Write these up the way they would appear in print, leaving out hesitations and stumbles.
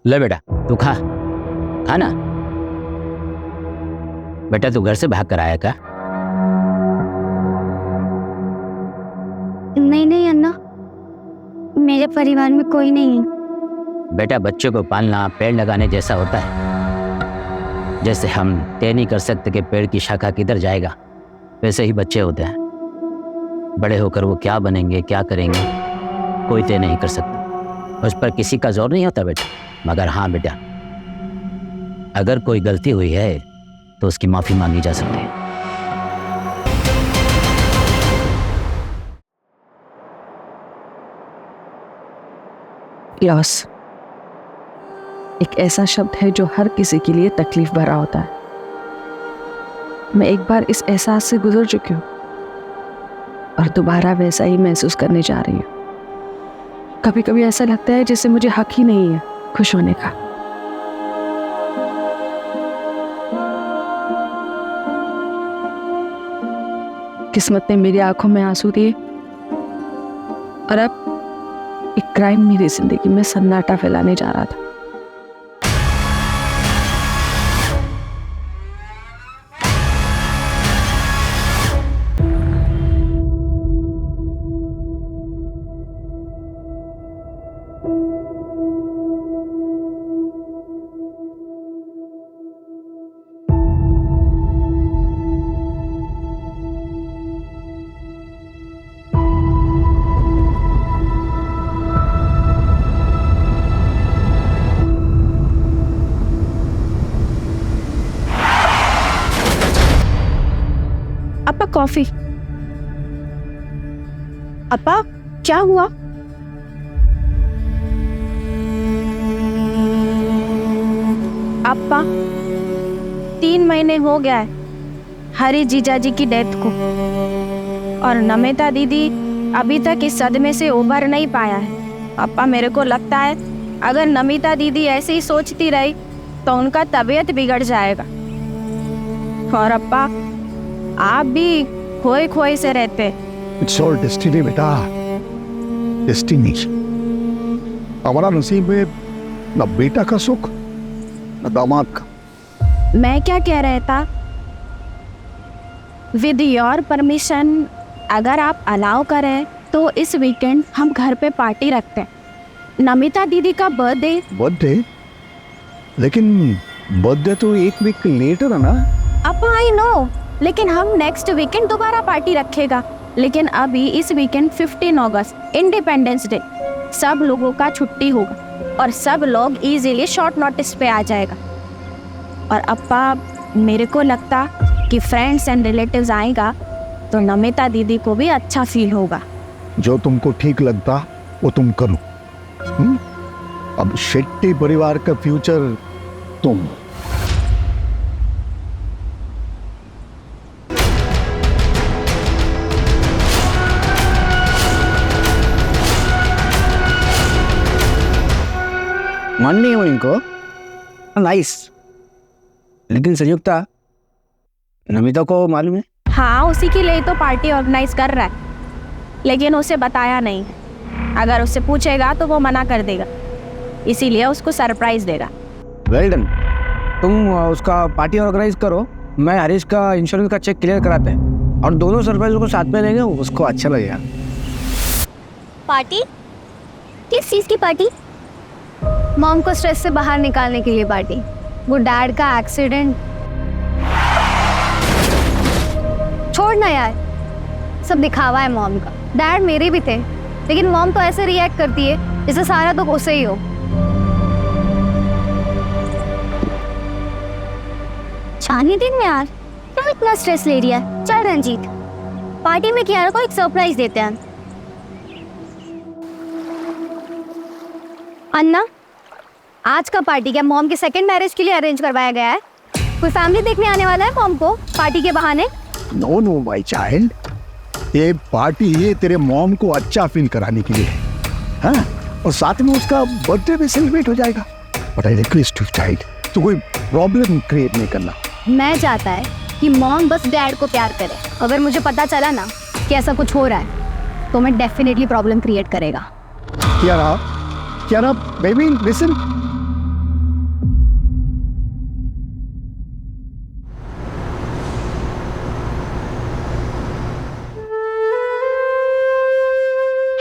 ले बेटा तू खा ना। बेटा तू घर से भाग कर आया क्या? नहीं अन्ना, मेरे परिवार में कोई नहीं है। बेटा बच्चों को पालना पेड़ लगाने जैसा होता है। जैसे हम तय नहीं कर सकते कि पेड़ की शाखा किधर जाएगा, वैसे ही बच्चे होते हैं। बड़े होकर वो क्या बनेंगे क्या करेंगे कोई तय नहीं कर सकता। उस पर किसी का जोर नहीं होता बेटा। मगर हाँ बेटा, अगर कोई गलती हुई है तो उसकी माफी मांगी जा सकती है। लॉस एक ऐसा शब्द है जो हर किसी के लिए तकलीफ भरा होता है। मैं एक बार इस एहसास से गुजर चुकी हूँ और दोबारा वैसा ही महसूस करने जा रही हूँ। कभी कभी ऐसा लगता है जैसे मुझे हक ही नहीं है खुश होने का। किस्मत ने मेरी आंखों में आंसू दिए और अब एक क्राइम मेरी जिंदगी में सन्नाटा फैलाने जा रहा था। अपा कॉफी। अपा क्या हुआ? अपा 3 महीने हो गया है हरी जीजाजी की डेथ को और नमिता दीदी अभी तक इस सदमे से उभर नहीं पाया है। अपा मेरे को लगता है अगर नमिता दीदी ऐसे ही सोचती रही तो उनका तबीयत बिगड़ जाएगा। और अपा आप भी खोए खोए से रहते। इट्स ऑल डेस्टिनी बेटा, डेस्टिनी। हमारा नसीब में न बेटा का सुख न दामाद का। मैं क्या कह रहा था, विद योर परमिशन अगर आप अलाउ करें तो इस वीकेंड हम घर पे पार्टी रखते हैं। नमिता दीदी का बर्थडे? लेकिन बर्थडे तो 1 वीक लेटर है ना। अब आई नो, लेकिन हम नेक्स्ट वीकेंड दोबारा पार्टी रखेगा। लेकिन अभी इस वीकेंड 15 अगस्त इंडिपेंडेंस डे, सब लोगों का छुट्टी होगा और सब लोग इजीली शॉर्ट नोटिस पे आ जाएगा। और अप्पा मेरे को लगता कि फ्रेंड्स एंड रिलेटिव्स आएगा तो नमिता दीदी को भी अच्छा फील होगा। जो तुमको ठीक लगता वो तुम करो। अब शेट्टी परिवार का फ्यूचर तुम। मन नहीं हो इनको? नाइस। लेकिन संयुक्ता, नमिता को मालूम है? हाँ, उसी के लिए तो पार्टी ऑर्गेनाइज कर रहा है, लेकिन उसे बताया नहीं। अगर उससे पूछेगा तो वो मना कर देगा, इसीलिए उसको सरप्राइज देगा। Well done. तुम उसका पार्टी ऑर्गेनाइज करो, मैं हरीश का इंश्योरेंस का चेक क्लियर कराते हैं और दोनों सरप्राइज को साथ में लेंगे, उसको अच्छा लगेगा। पार्टी? किस चीज़ की पार्टी? मॉम को स्ट्रेस से बाहर निकालने के लिए पार्टी। वो डैड का एक्सीडेंट। छोड़ ना यार, सब दिखावा है मॉम का। डैड मेरे भी थे, लेकिन मॉम तो ऐसे रिएक्ट करती है जैसे सारा दुख उसे ही हो। चांदनी दिन में यार क्यों इतना स्ट्रेस ले रही है? चल रंजीत, पार्टी में कियारा को एक सरप्राइज देते हैं। अन्ना, आज का पार्टी क्या मॉम के सेकंड मैरिज के लिए अरेंज करवाया गया है? कोई फैमिली देखने आने वाला है मॉम को पार्टी के बहाने? नो नो माय चाइल्ड, ये पार्टी ये तेरे मॉम को अच्छा फील कराने के लिए है, हाँ? और साथ में उसका बर्थडे भी सेलिब्रेट हो जाएगा। But I request you child, तो कोई प्रॉब्लम क्रिएट नहीं करना। मैं चाहता है कि मॉम बस डैड को प्यार करे। अगर मुझे पता चला ना कि ऐसा कुछ हो रहा है तो मैं डेफिनेटली प्रॉब्लम क्रिएट करेगा। Kiara baby listen,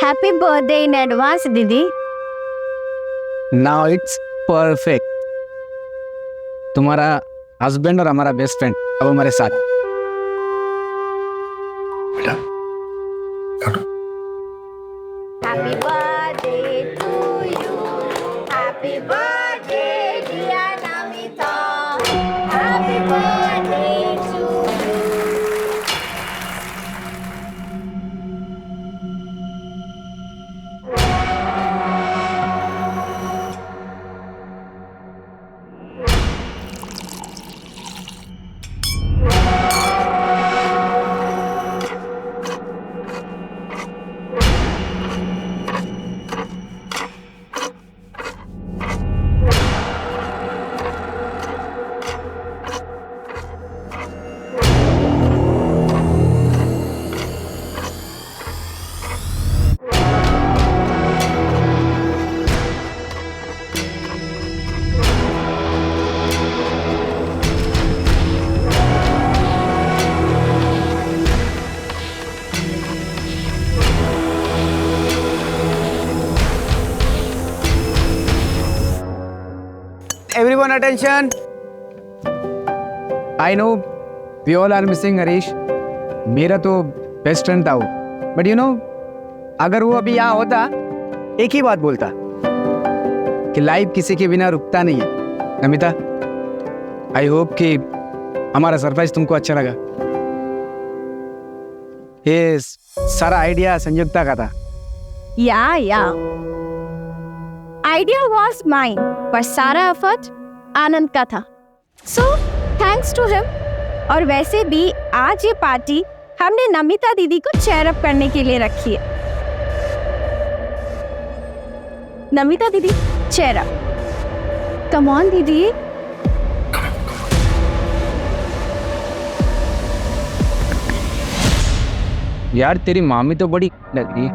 happy birthday in advance दीदी। Now it's perfect. तुम्हारा हस्बैंड और हमारा बेस्ट फ्रेंड अब हमारे साथ। बेटा काटो। Happy birthday to you, happy birthday dear Namita, happy birthday to you. Everyone attention. I know we all are missing Harish. मेरा तो बेस्ट फ्रेंड था वो, बट यू नो अगर वो अभी यहाँ होता एक ही बात बोलता कि लाइफ किसी के बिना रुकता नहीं है। नमिता, आई होप कि हमारा सरप्राइज तुमको अच्छा लगा। ये सारा आइडिया संयुक्ता का था। या आइडिया वॉज माइन, पर सारा एफर्ट आनंद का था। So thanks to him. और वैसे भी आज ये पार्टी हमने नमिता दीदी को चेयर अप करने के लिए रखी है। नमिता दीदी चेयर अप, कम ऑन दीदी। यार तेरी मामी तो बड़ी लग रही है।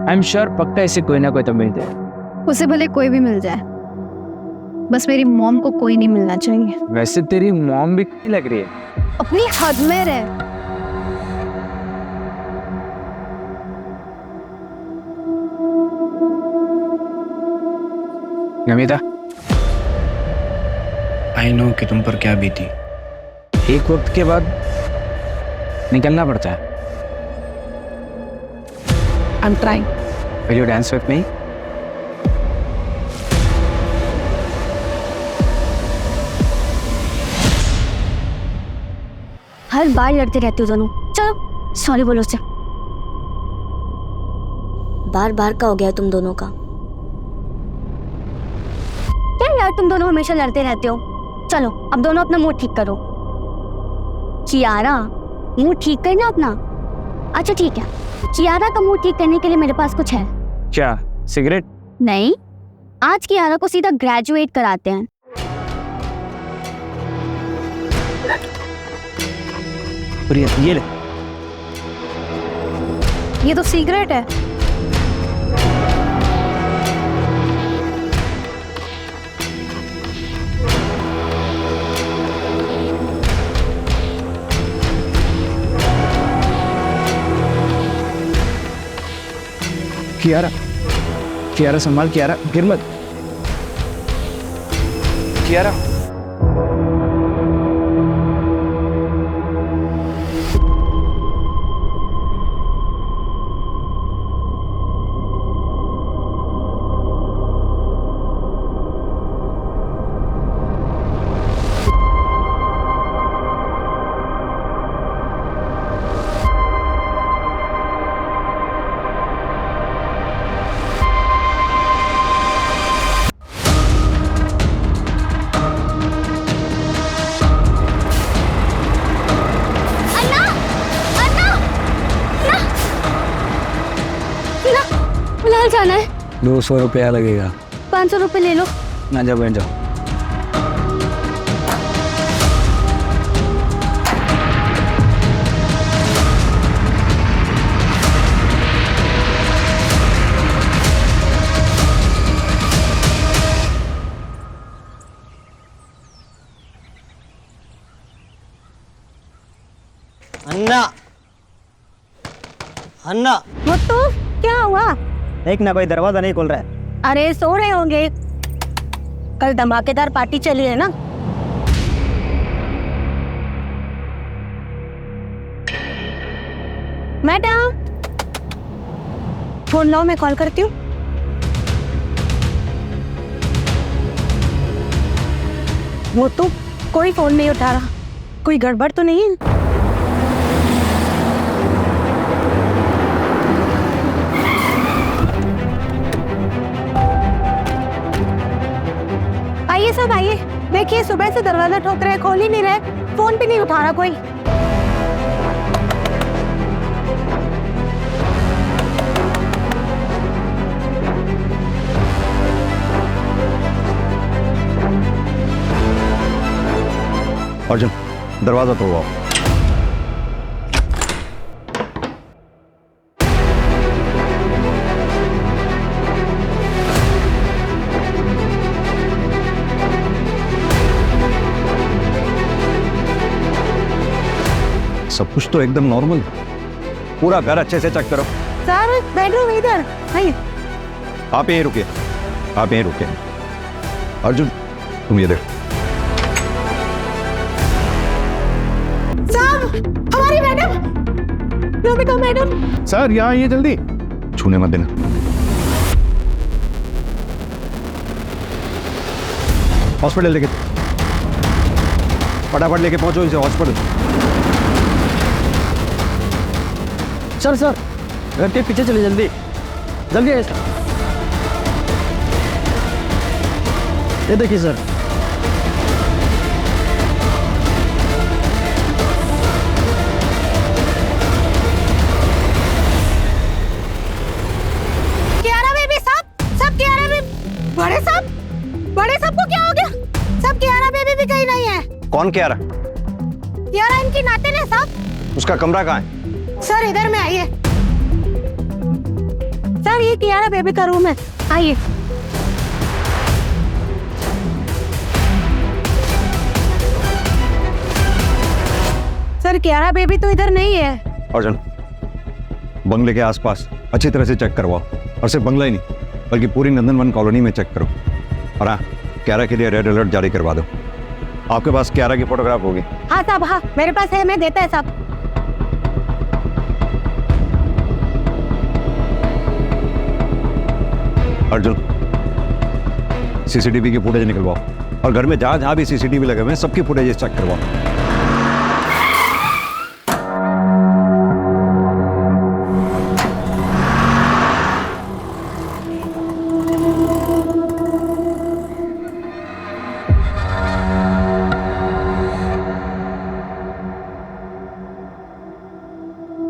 आई एम श्योर पक्का ऐसे कोई ना कोई तो मिलते हैं। उसे भले कोई भी मिल जाए, बस मेरी मॉम को कोई नहीं मिलना चाहिए। वैसे तेरी मॉम भी लग रही है। अपनी हद में रहे। नमिता, आई नो कि तुम पर क्या बीती। एक वक्त के बाद निकलना पड़ता है। I'm trying. Will you dance with me? हर बार लड़ते रहते हो दोनों। चलो सॉरी बोलो उसे। बार बार का हो गया तुम दोनों का। क्या यार तुम दोनों हमेशा लड़ते रहते हो। चलो अब दोनों अपना मूड ठीक करो। कियारा, मूड ठीक करना अपना। अच्छा ठीक है, कियारा का मूड ठीक करने के लिए मेरे पास कुछ है। क्या सिगरेट? नहीं, आज कियारा को सीधा ग्रेजुएट कराते हैं। प्रिया, ये ले। ये तो सिगरेट है। कियारा, कियारा संभाल, कियारा गिर मत। कियारा, जाना है। 200 रुपया लगेगा। 500 रुपये ले लो। ना जाओ, बैठ जाओ। अन्ना, अन्ना, वो तो क्या हुआ? एक ना कोई दरवाजा नहीं खोल रहा है। अरे सो रहे होंगे, कल धमाकेदार पार्टी चली है ना। मैडम फोन लाओ, मैं कॉल करती हूँ। वो तो कोई फोन नहीं उठा रहा, कोई गड़बड़ तो नहीं है? आइए सब आइए, देखिए सुबह से दरवाजा ठोक रहे, खोल ही नहीं रहे, फोन भी नहीं उठा रहा कोई। अर्जुन दरवाजा तोड़वाओ। सब कुछ तो एकदम नॉर्मल, पूरा घर अच्छे से चेक करो। सर बेडरूम इधर, आइए। आप यहीं रुकिए, आप यहीं रुकिए। अर्जुन तुम ये देखो। हमारी मैडम, नमिता मैडम। सर यहाँ आइए जल्दी, छूने मत देना। हॉस्पिटल लेके, फटाफट लेके पहुंचो इसे हॉस्पिटल। सर सर घर के पीछे चलिए, जल्दी जल्दी आइए। ये देखिए सर। कियारा बेबी सब कियारा बेबी। बड़े साहब को क्या हो गया? सब कियारा बेबी भी कहीं नहीं है। कौन कह रहा? कियारा इनकी नातिन है साहब। उसका कमरा कहाँ है? सर इधर में आइए। सर ये कियारा बेबी का रूम है, आइए। सर कियारा बेबी तो इधर नहीं है। अर्जुन बंगले के आसपास अच्छी तरह से चेक करवाओ, और सिर्फ बंगला ही नहीं बल्कि पूरी नंदनवन कॉलोनी में चेक करो। और हाँ, क्यारा के लिए रेड अलर्ट जारी करवा दो। आपके पास क्यारा की फोटोग्राफ होगी? हाँ साहब, हाँ मेरे पास है, मैं देता है साहब। अर्जुन सीसीटीवी की फुटेज निकलवाओ, और घर में जहां जहां भी सीसीटीवी लगे हुए हैं सबकी फुटेज चेक करवाओ।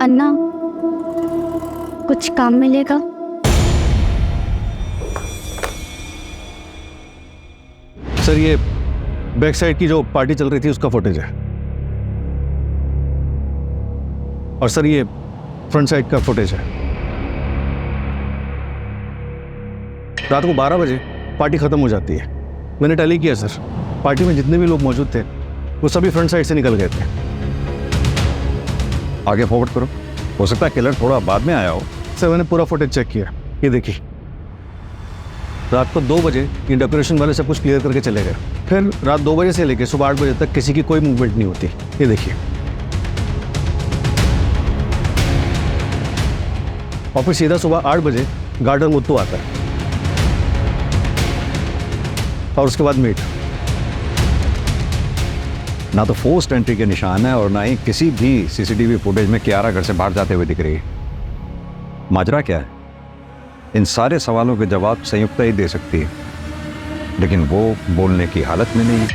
अन्ना कुछ काम मिलेगा? सर ये बैक साइड की जो पार्टी चल रही थी उसका फुटेज है, और सर ये फ्रंट साइड का फुटेज है। रात को 12 बजे पार्टी खत्म हो जाती है। मैंने टैली किया सर, पार्टी में जितने भी लोग मौजूद थे वो सभी फ्रंट साइड से निकल गए थे। आगे फॉरवर्ड करो, हो सकता है किलर थोड़ा बाद में आया हो। सर मैंने पूरा फुटेज चेक किया, ये देखिए। रात को 2 बजे ये डेकोरेशन वाले सब कुछ क्लियर करके चले गए। फिर रात 2 बजे से लेकर सुबह 8 बजे तक किसी की कोई मूवमेंट नहीं होती, ये देखिए। और फिर सीधा सुबह 8 बजे गार्डन मुत्तू आता है, और उसके बाद मीट। ना तो फोर्स्ड एंट्री के निशान है और ना ही किसी भी सीसीटीवी फुटेज में कियारा घर से बाहर जाते हुए दिख रही है। माजरा क्या है? इन सारे सवालों के जवाब संयुक्ता ही दे सकती है, लेकिन वो बोलने की हालत में नहीं है।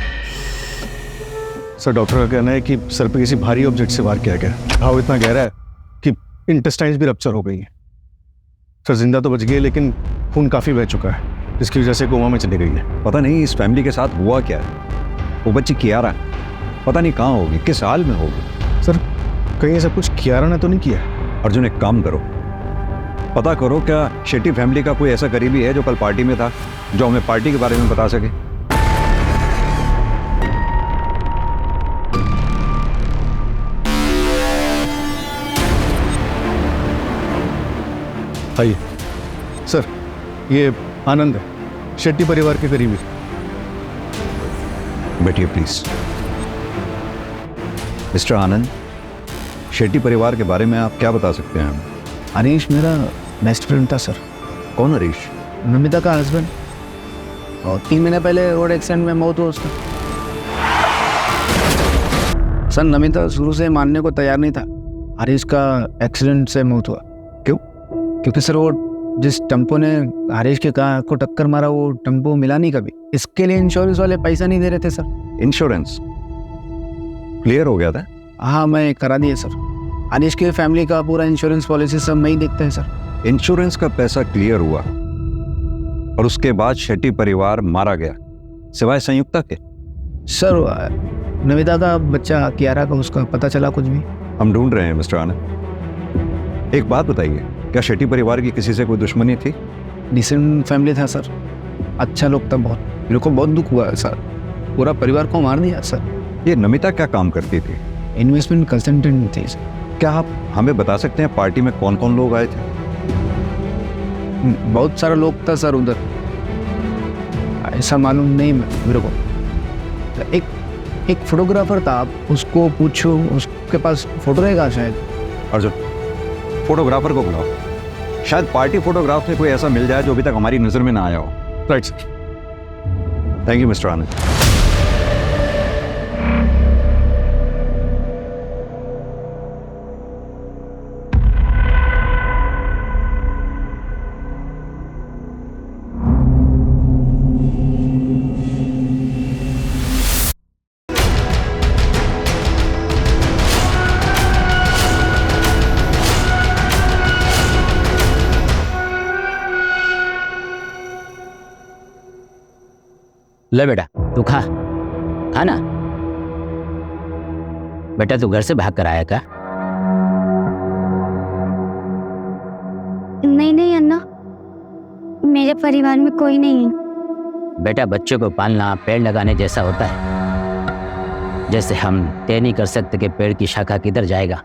सर डॉक्टर का कहना है कि सर पे किसी भारी ऑब्जेक्ट से वार किया गया। घाव इतना गहरा है कि इंटेस्टाइन्स भी रप्चर हो गई है। सर जिंदा तो बच गई, लेकिन खून काफ़ी बह चुका है, जिसकी वजह से कोमा में चली गई है। पता नहीं इस फैमिली के साथ हुआ क्या है। वो बच्ची कियारा पता नहीं कहाँ होगी, किस हाल में होगी। सर कहीं ऐसा कुछ कियारा ने तो नहीं किया? अर्जुन एक काम करो, पता करो क्या शेट्टी फैमिली का कोई ऐसा करीबी है जो कल पार्टी में था, जो हमें पार्टी के बारे में बता सके। आइए सर, ये आनंद है, शेट्टी परिवार के करीबी। बैठिए प्लीज। मिस्टर आनंद, शेट्टी परिवार के बारे में आप क्या बता सकते हैं हमें? हरीश मेरा बेस्ट फ्रेंड था सर। कौन हरीश? नमिता का हस्बैंड। और 3 महीने पहले रोड एक्सीडेंट में मौत हुआ उसका। सर, नमिता शुरू से मानने को तैयार नहीं था हरीश का एक्सीडेंट से मौत हुआ। क्यों? क्योंकि सर वो जिस टेम्पो ने हरीश के कार को टक्कर मारा वो टेम्पो मिला नहीं कभी। इसके लिए इंश्योरेंस वाले पैसा नहीं दे रहे थे सर। इंश्योरेंस क्लियर हो गया था? हाँ, मैं करा दिए सर। हरीश के फैमिली का पूरा इंश्योरेंस पॉलिसी सब मैं ही देखता है सर। इंश्योरेंस का पैसा क्लियर हुआ और उसके बाद शेट्टी परिवार मारा गया, सिवाय संयुक्ता के? सर, नमिता का बच्चा कियारा का उसका पता चला कुछ भी? हम ढूंढ रहे हैं मिस्टर आनंद। एक बात बताइए, क्या शेट्टी परिवार की किसी से कोई दुश्मनी थी? डिसेंट फैमिली था सर, अच्छा लोग था बहुत। मेरे को बहुत दुख हुआ है सर, पूरा परिवार को मार दिया सर। ये नमिता क्या काम करती थी? इन्वेस्टमेंट कंसल्टेंट थी सर। क्या आप हमें बता सकते हैं पार्टी में कौन कौन लोग आए थे? बहुत सारा लोग था सर उधर, ऐसा मालूम नहीं मेरे को। एक फोटोग्राफर था, आप उसको पूछो, उसके पास फोटो रहेगा शायद। अर्जुन, फोटोग्राफर को बुलाओ, शायद पार्टी फोटोग्राफ में कोई ऐसा मिल जाए जो अभी तक हमारी नजर में ना आया हो। Right sir. Thank you mister Anand. ले बेटा, तू खा ना। बेटा, तू घर से भाग कर आया क्या? नहीं अन्ना, मेरे परिवार में कोई नहीं है। बेटा, बच्चों को पालना पेड़ लगाने जैसा होता है। जैसे हम तय नहीं कर सकते कि पेड़ की शाखा किधर जाएगा,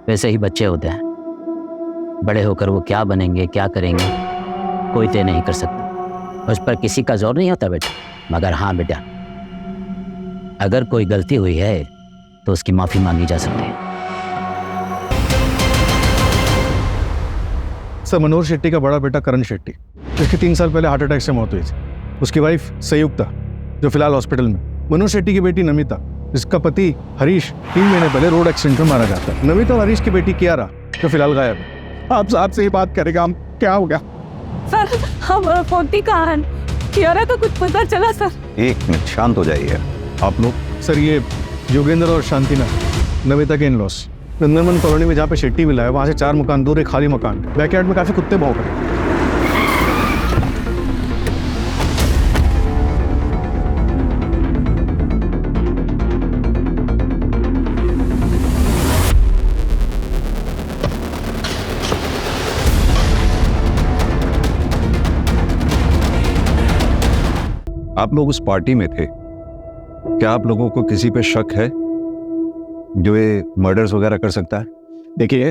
वैसे ही बच्चे होते हैं। बड़े होकर वो क्या बनेंगे, क्या करेंगे, कोई तय नहीं कर सकता। उस पर किसी का जोर नहीं होता बेटा। मगर हाँ बेटा, अगर कोई गलती हुई है तो उसकी माफ़ी मांगी जा सकती है। सर, मनोहर शेट्टी का बड़ा बेटा करण शेट्टी, जिसकी 3 साल पहले हार्ट अटैक से मौत हुई थी। उसकी वाइफ संयुक्ता, जो फिलहाल हॉस्पिटल में। मनोहर शेट्टी की बेटी नमिता, जिसका पति हरीश 3 महीने पहले रोड एक्सीडेंट में मारा गया था। नमिता और हरीश की बेटी कियारा, जो फिलहाल गायब है। आप साहब से ही बात करेगा, हम क्या हो गया? सर, हम फोटी कहाँ हैं? कियारा का कुछ पता चला सर? एक मिनट, शांत हो जाइए आप लोग। सर, ये योगेंद्र और शांतिना, नमिता के इन-लॉस, नंदनवन कॉलोनी में जहाँ पे शेट्टी मिला है, वहाँ से 4 मकान दूर एक खाली मकान, बैकयार्ड में काफी कुत्ते भौंक रहे हैं। आप लोग उस पार्टी में थे, क्या आप लोगों को किसी पे शक है जो ये मर्डर्स वगैरह कर सकता है? देखिए,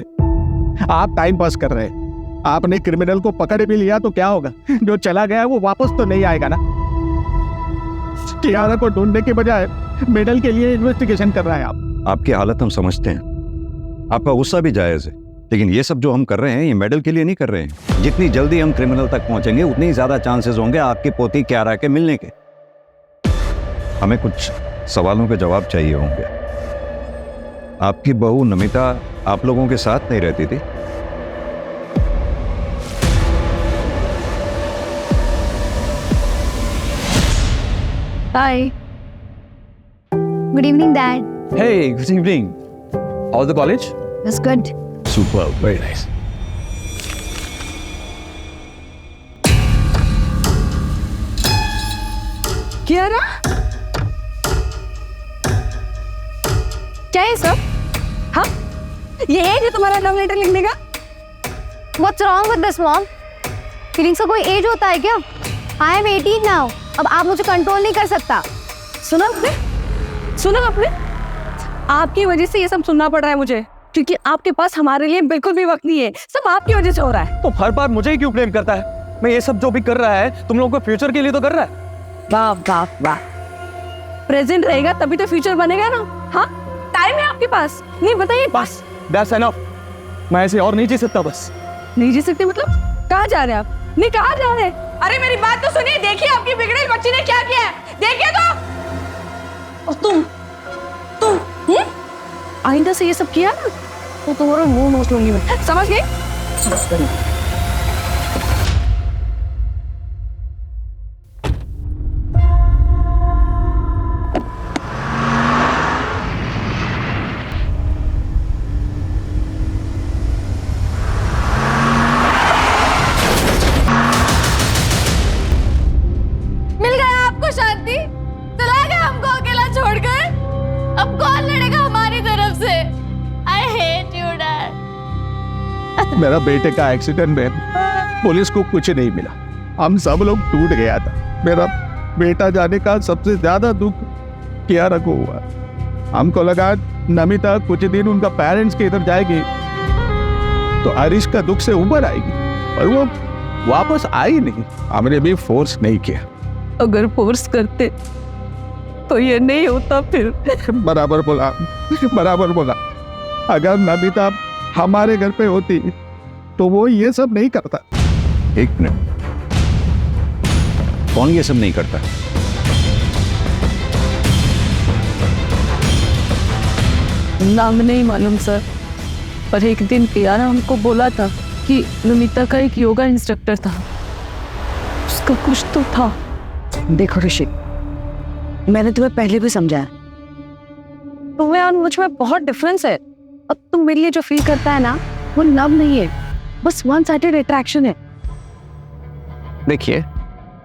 आप टाइम पास कर रहे हैं। आपने क्रिमिनल को पकड़ भी लिया तो क्या होगा? जो चला गया है वो वापस तो नहीं आएगा ना। कियारा को ढूंढने के बजाय मेडल के लिए इन्वेस्टिगेशन कर रहा है आप। आपकी हालत हम समझते हैं, आपका गुस्सा भी जायज है, लेकिन ये सब जो हम कर रहे हैं ये मेडल के लिए नहीं कर रहे हैं। जितनी जल्दी हम क्रिमिनल तक पहुंचेंगे उतनी ही ज्यादा चांसेस होंगे आपकी पोती कियारा के मिलने के। हमें कुछ सवालों के जवाब चाहिए होंगे। आपकी बहू नमिता आप लोगों के साथ नहीं रहती थी? Hi. Good evening, Dad. Hey, good evening. How's the college? That's good. Superb, very nice. Kiara, क्या है सब? हाँ, ये है जो तुम्हारा लव लेटर लिखने का? What's wrong with this, Mom? Feelings का कोई एज होता है क्या? I am 18 now. अब आप मुझे कंट्रोल नहीं कर सकता। सुना आपने? आपकी वजह से ये सब सुनना पड़ रहा है मुझे, क्योंकि आपके पास हमारे लिए बिल्कुल भी वक्त नहीं है। सब आपकी वजह से हो रहा है। तो हर बार मुझे ही क्यों ब्लेम करता है? मैं ये सब जो भी कर रहा है तुम लोगों को फ्यूचर के लिए तो कर रहा है। वाह वाह वाह, प्रेजेंट रहेगा तभी तो फ्यूचर बनेगा ना। हाँ, टाइम है आपके पास, नहीं बताइए। बस दैट्स एनफ, मैं ऐसे और नहीं जी सकता। बस नहीं जी सकते मतलब? कहाँ जा रहे हैं आप? नहीं, कहाँ जा रहे हैं? अरे मेरी बात तो सुनिए, देखिए आपकी बिगड़ेल बच्ची ने क्या किया है, देखिए तो। और तुम आइंदा से ये सब किया ना तो तुम्हारा मुंह नोच लूंगी मैं, समझ गई? मिल गया आपको शांति, चला गया हमको अकेला छोड़कर। अब कौन लड़ेगा हमारी तरफ से? I hate you dad. मेरा बेटे का एक्सीडेंट में पुलिस को कुछ नहीं मिला, हम सब लोग टूट गया था। मेरा बेटा जाने का सबसे ज्यादा दुख कियारा को हुआ। हमको लगा नमिता कुछ दिन उनका पेरेंट्स के इधर जाएगी तो हरीश का दुख से उबर आएगी, पर वो वापस आई नहीं। हमने भी फोर्स नहीं किया। अगर फोर्स करते तो ये नहीं होता फिर। बराबर बोला, बराबर बोला। अगर नमिता हमारे घर पे होती तो वो ये सब नहीं करता। एक मिनट, कौन ये सब नहीं करता? नाम नहीं मालूम सर, पर एक दिन कियारा हमको बोला था कि नमिता का एक योगा इंस्ट्रक्टर था, उसका कुछ तो था। देखो ऋषि, मैंने तुम्हें पहले भी समझाया, तुम्हें और मुझ में बहुत डिफरेंस है। अब तुम मेरे लिए जो फील करता है ना, वो लव नहीं है, बस वन साइडेड अट्रैक्शन है। देखिए,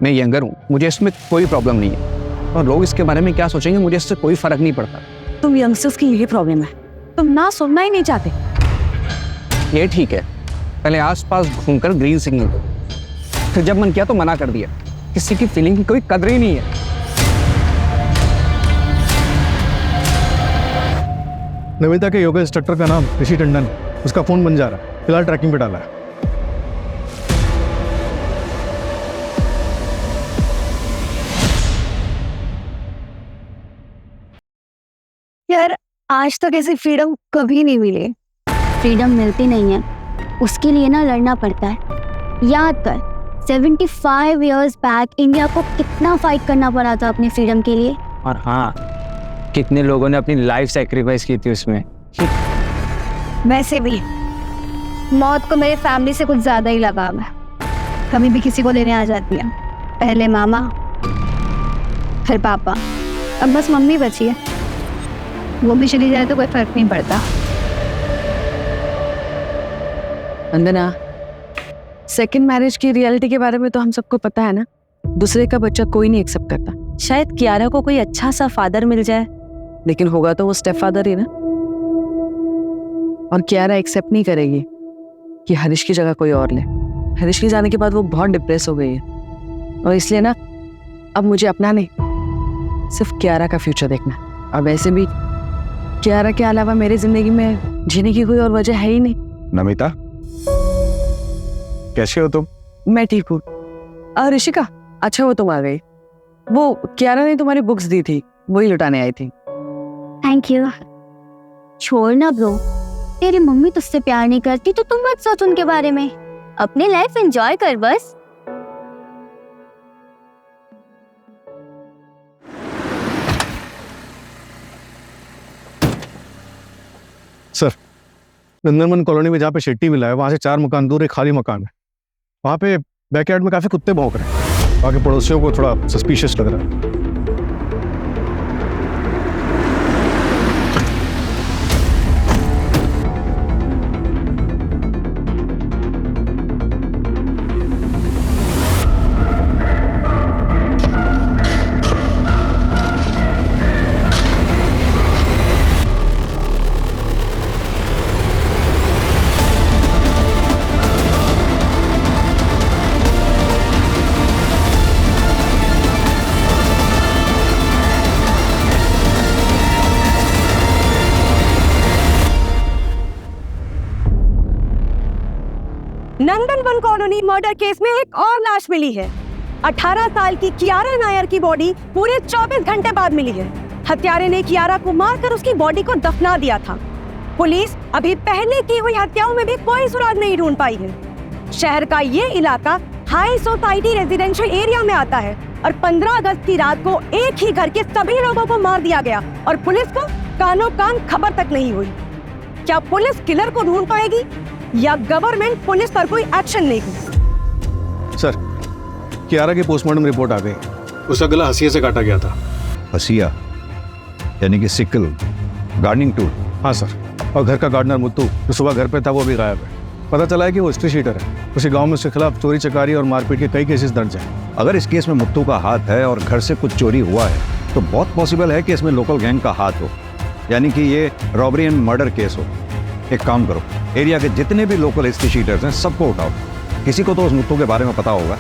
मैं यंगर हूँ, मुझे इसमें कोई प्रॉब्लम नहीं है, और लोग इसके बारे में क्या सोचेंगे मुझे इससे कोई फर्क नहीं पड़ता। तुम यंगस्टर्स की यही प्रॉब्लम है, तुम ना सुनना ही नहीं चाहते। ये ठीक है, पहले आसपास घूमकर ग्रीन सिग्नल दो, फिर जब मन किया तो मना कर दिया। किसी की फीलिंग की कोई कदर ही नहीं है। नमिता के योगा इंस्ट्रक्टर का नाम ऋषि टंडन, उसका फोन बन जा रहा है, फिलहाल ट्रैकिंग पे डाला है। यार, आज तक ऐसी फ्रीडम कभी नहीं मिली। फ्रीडम मिलती नहीं है, उसके लिए ना लड़ना पड़ता है। याद कर, 75 इयर्स बैक इंडिया को कितना फाइट करना पड़ा था अपनी फ्रीडम के लिए। और हाँ, कितने लोगों ने अपनी लाइफ सैक्रिफाइस की थी उसमें। वैसे भी मौत को मेरे फैमिली से कुछ ज्यादा ही लगाव है। कभी भी किसी को लेने आ जाती है, पहले मामा, फिर पापा, अब बस मम्मी बची है। वो भी चली जाए तो कोई फर्क नहीं पड़ता। वंदना, सेकंड मैरिज की रियलिटी के बारे में तो हम सबको पता है ना। दूसरे का बच्चा कोई नहीं एक्सेप्ट करता। शायद कियारा को कोई अच्छा सा फादर मिल जाए, लेकिन होगा तो वो स्टेप फादर ही ना। और कियारा एक्सेप्ट नहीं करेगी कि हरीश की जगह कोई और ले। हरीश के जाने के बाद वो बहुत डिप्रेस हो गई है, और इसलिए ना अब मुझे अपना नहीं, सिर्फ कियारा का फ्यूचर देखना। और वैसे भी कियारा के अलावा मेरी जिंदगी में जीने की कोई और वजह है ही नहीं। नमिता, कैसे हो तुम? मैं ठीक हूँ। ऋषिका, अच्छा वो तुम आ गई। वो कियारा ने तुम्हारी बुक्स दी थी, वही लुटाने आई थी। Thank you. छोड़ ना ब्रो, तेरी मम्मी तुझसे प्यार नहीं करती तो तुम मत सोच उनके बारे में। अपनी लाइफ एंजॉय कर बस। सर, नंदनवन कॉलोनी में जहाँ पे शेट्टी मिला है, वहां से 4 मकान दूर एक खाली मकान है। वहां पे बैकयार्ड में काफी कुत्ते भौंक रहे हैं। वहां के पड़ोसियों को थोड़ा सस्पिशियस लग रहा है। नंदनवन कॉलोनी मर्डर केस में एक और लाश मिली है। 18 साल की कियारा नायर की बॉडी पूरे 24 घंटे बाद मिली है। हत्यारे ने कियारा को मारकर उसकी बॉडी को दफना दिया था। पुलिस अभी पहले की हुई हत्याओं में भी कोई सुराग नहीं ढूंढ पाई है। शहर का ये इलाका हाई सोसाइटी रेजिडेंशियल एरिया में आता है और 15 अगस्त की रात को एक ही घर के सभी लोगों को मार दिया गया और पुलिस को कानो कान खबर तक नहीं हुई। क्या पुलिस किलर को ढूंढ पाएगी या गवर्नमेंट पुलिस पर कोई एक्शन लेगी? सर, कियारा की पोस्टमार्टम रिपोर्ट आ गई। उसका गला हंसिया से काटा गया था। हसिया यानी कि सिकल गार्डनिंग टूल? हाँ सर। और घर का गार्डनर मुत्तू जो सुबह घर पे था वो भी गायब है। पता चला है कि वो हिस्ट्री शीटर है। उसी गांव में उसके खिलाफ चोरी चकारी और मारपीट के कई केसेस दर्ज हैं। अगर इस केस में मुत्तू का हाथ है और घर से कुछ चोरी हुआ है तो बहुत पॉसिबल है कि इसमें लोकल गैंग का हाथ हो, यानी कि ये रॉबरी एंड मर्डर केस हो। एक काम करो, एरिया के जितने भी लोकल हिस्ट्री शीटर्स हैं सबको उठाओ। किसी को तो उस मुत्तू के बारे में पता होगा।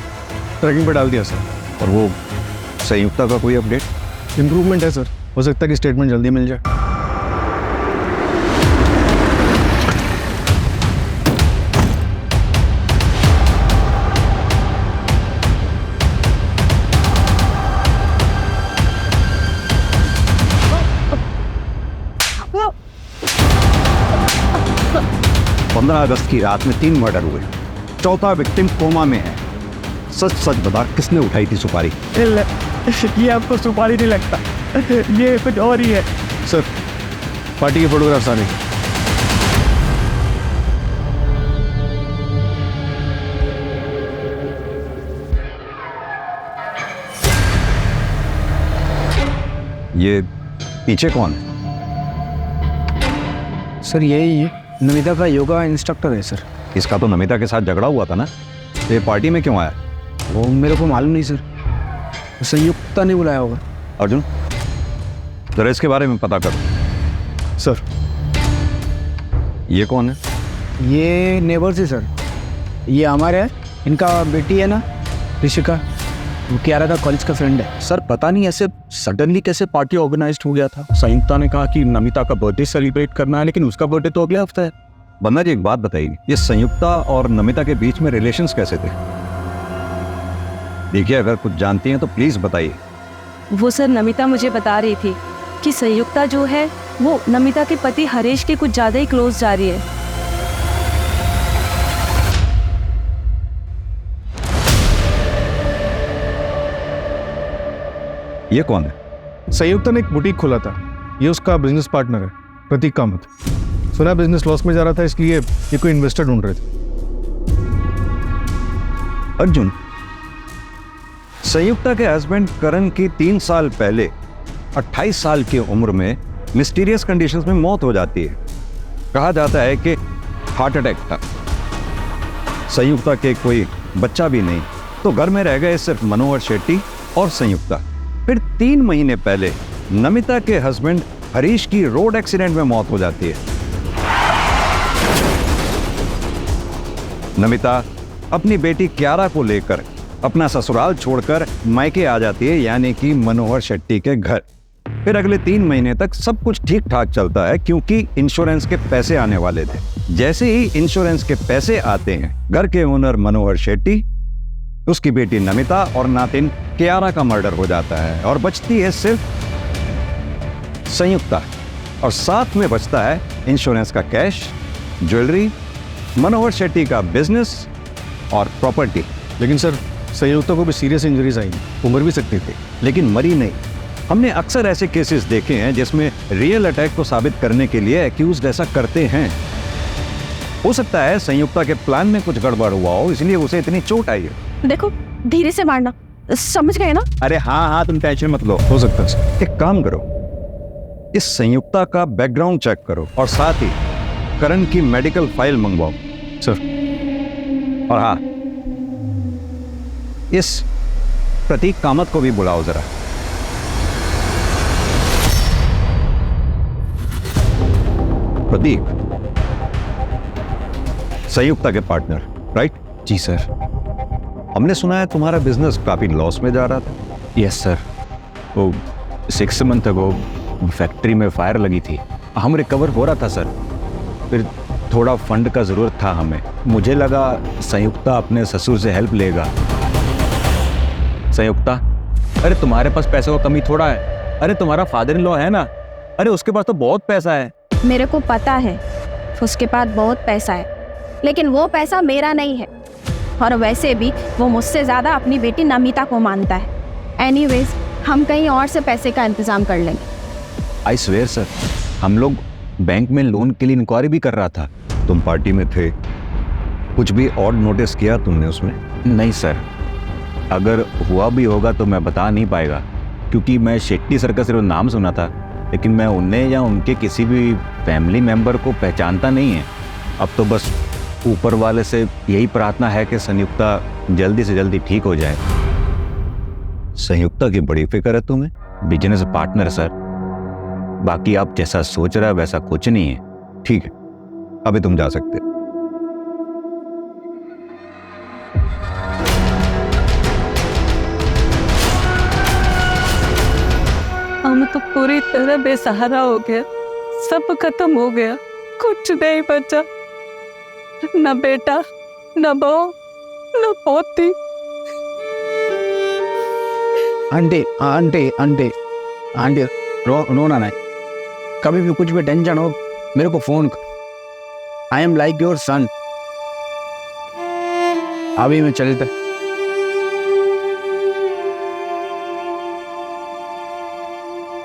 ट्रैकिंग पे डाल दिया सर। और वो संयुक्ता का कोई अपडेट? इम्प्रूवमेंट है सर, हो सकता है कि स्टेटमेंट जल्दी मिल जाए। अगस्त की रात में 3 मर्डर हुए, चौथा विक्टिम कोमा में है। सच सच बता, किसने उठाई थी सुपारी? ये आपको सुपारी नहीं लगता, ये कुछ और ही है। सर, पार्टी के फोटोग्राफ्स आ रहे। ये पीछे कौन है? सर यही है, नमिता का योगा इंस्ट्रक्टर है सर। इसका तो नमिता के साथ झगड़ा हुआ था ना, ये पार्टी में क्यों आया? वो मेरे को मालूम नहीं सर, संयुक्ता ने बुलाया होगा। अर्जुन, जरा इसके बारे में पता करो। सर, ये कौन है? ये नेबर्स है सर। ये हमारे है, इनका बेटी है ना ऋषिका, वो कियारा का कॉलेज का फ्रेंड है। सर पता नहीं ऐसे सडनली कैसे पार्टी ऑर्गेनाइज्ड हो गया था। संयुक्ता ने कहा कि नमिता का बर्थडे सेलिब्रेट करना है, लेकिन उसका बर्थडे तो अगले हफ्ते है। बंदा जी, एक बात बताइए, ये संयुक्ता और नमिता के बीच में रिलेशंस कैसे थे? देखिए, अगर कुछ जानती हैं तो प्लीज बताइए। वो सर, नमिता मुझे बता रही थी कि संयुक्ता जो है वो नमिता के पति हरीश के कुछ ज़्यादा ही क्लोज जा रही है। ये कौन है? संयुक्ता ने एक बुटीक खोला था, ये उसका बिजनेस पार्टनर है प्रतीक कामत। सुना बिजनेस लॉस में जा रहा था, इसलिए ये कोई इन्वेस्टर ढूंढ रहे थे। अर्जुन, संयुक्ता के हस्बैंड करण की 3 साल पहले 28 साल की उम्र में मिस्टीरियस कंडीशंस में मौत हो जाती है। कहा जाता है कि हार्ट अटैक था। संयुक्ता के कोई बच्चा भी नहीं, तो घर में रह गए सिर्फ मनोहर शेट्टी और संयुक्ता। फिर 3 महीने पहले नमिता के हस्बैंड हरीश की रोड एक्सीडेंट में मौत हो जाती है। नमिता अपनी बेटी कियारा को लेकर अपना ससुराल छोड़कर मायके आ जाती है, यानी कि मनोहर शेट्टी के घर। फिर अगले 3 महीने तक सब कुछ ठीक ठाक चलता है, क्योंकि इंश्योरेंस के पैसे आने वाले थे। जैसे ही इंश्योरेंस के पैसे आते हैं, घर के ओनर मनोहर शेट्टी, उसकी बेटी नमिता और नातिन कियारा का मर्डर हो जाता है और बचती है सिर्फ संयुक्ता, और साथ में बचता है इंश्योरेंस का कैश, ज्वेलरी, मनोहर शेट्टी का बिजनेस और प्रॉपर्टी। लेकिन सर, संयुक्ता को भी सीरियस इंजरीज आई, वो मर भी सकती थी, लेकिन मरी नहीं। हमने अक्सर ऐसे केसेस देखे हैं जिसमें रियल अटैक को साबित करने के लिए एक्यूज्ड ऐसा करते हैं। हो सकता है संयुक्ता के प्लान में कुछ गड़बड़ हुआ हो, इसलिए उसे इतनी चोट आई है। देखो, धीरे से मारना, समझ गए ना? अरे हाँ हाँ, तुम टेंशन मत लो। हो सकता है। एक काम करो, इस संयुक्ता का बैकग्राउंड चेक करो और साथ ही करण की मेडिकल फाइल मंगवाओ। सर। और हाँ, इस प्रतीक कामत को भी बुलाओ जरा। प्रतीक, संयुक्ता के पार्टनर, राइट? जी सर। हमने सुना है तुम्हारा बिजनेस काफी लॉस में जा रहा था। यस सर, वो 6 मंथ अगो फैक्ट्री में फायर लगी थी, हम रिकवर हो रहा था सर। फिर थोड़ा फंड का ज़रूरत था हमें। मुझे लगा संयुक्ता अपने ससुर से हेल्प लेगा। संयुक्ता, अरे तुम्हारे पास पैसों का कमी थोड़ा है। अरे तुम्हारा फादर इन लॉ है ना, अरे उसके पास तो बहुत पैसा है। मेरे को पता है उसके पास बहुत पैसा है, लेकिन वो पैसा मेरा नहीं है। और वैसे भी वो मुझसे ज़्यादा अपनी बेटी नमिता को मानता है। एनीवेज, हम कहीं और से पैसे का इंतज़ाम कर लेंगे। आई स्वेयर सर, हम लोग बैंक में लोन के लिए इंक्वायरी भी कर रहा था। तुम पार्टी में थे, कुछ भी ऑड नोटिस किया तुमने उसमें? नहीं सर, अगर हुआ भी होगा तो मैं बता नहीं पाएगा, क्योंकि मैं शेट्टी सर का सिर्फ नाम सुना था, लेकिन मैं उन्हें या उनके किसी भी फैमिली मेंबर को पहचानता नहीं है। अब तो बस ऊपर वाले से यही प्रार्थना है कि संयुक्ता जल्दी से जल्दी ठीक हो जाए। संयुक्ता की बड़ी फिक्र है तुम्हें? बिजनेस पार्टनर सर, बाकी आप जैसा सोच रहे हैं वैसा कुछ नहीं है। ठीक है, अभी तुम जा सकते हो। हम तो पूरी तरह बेसहारा हो गया, सब खत्म हो गया, कुछ नहीं बचा, न बेटा, न बहू, न पोती। आंटी आंटी आंटी आंटी, रोना नहीं। कभी भी कुछ भी टेंशन हो मेरे को फोन कर। I am like your son. अभी मैं चलता।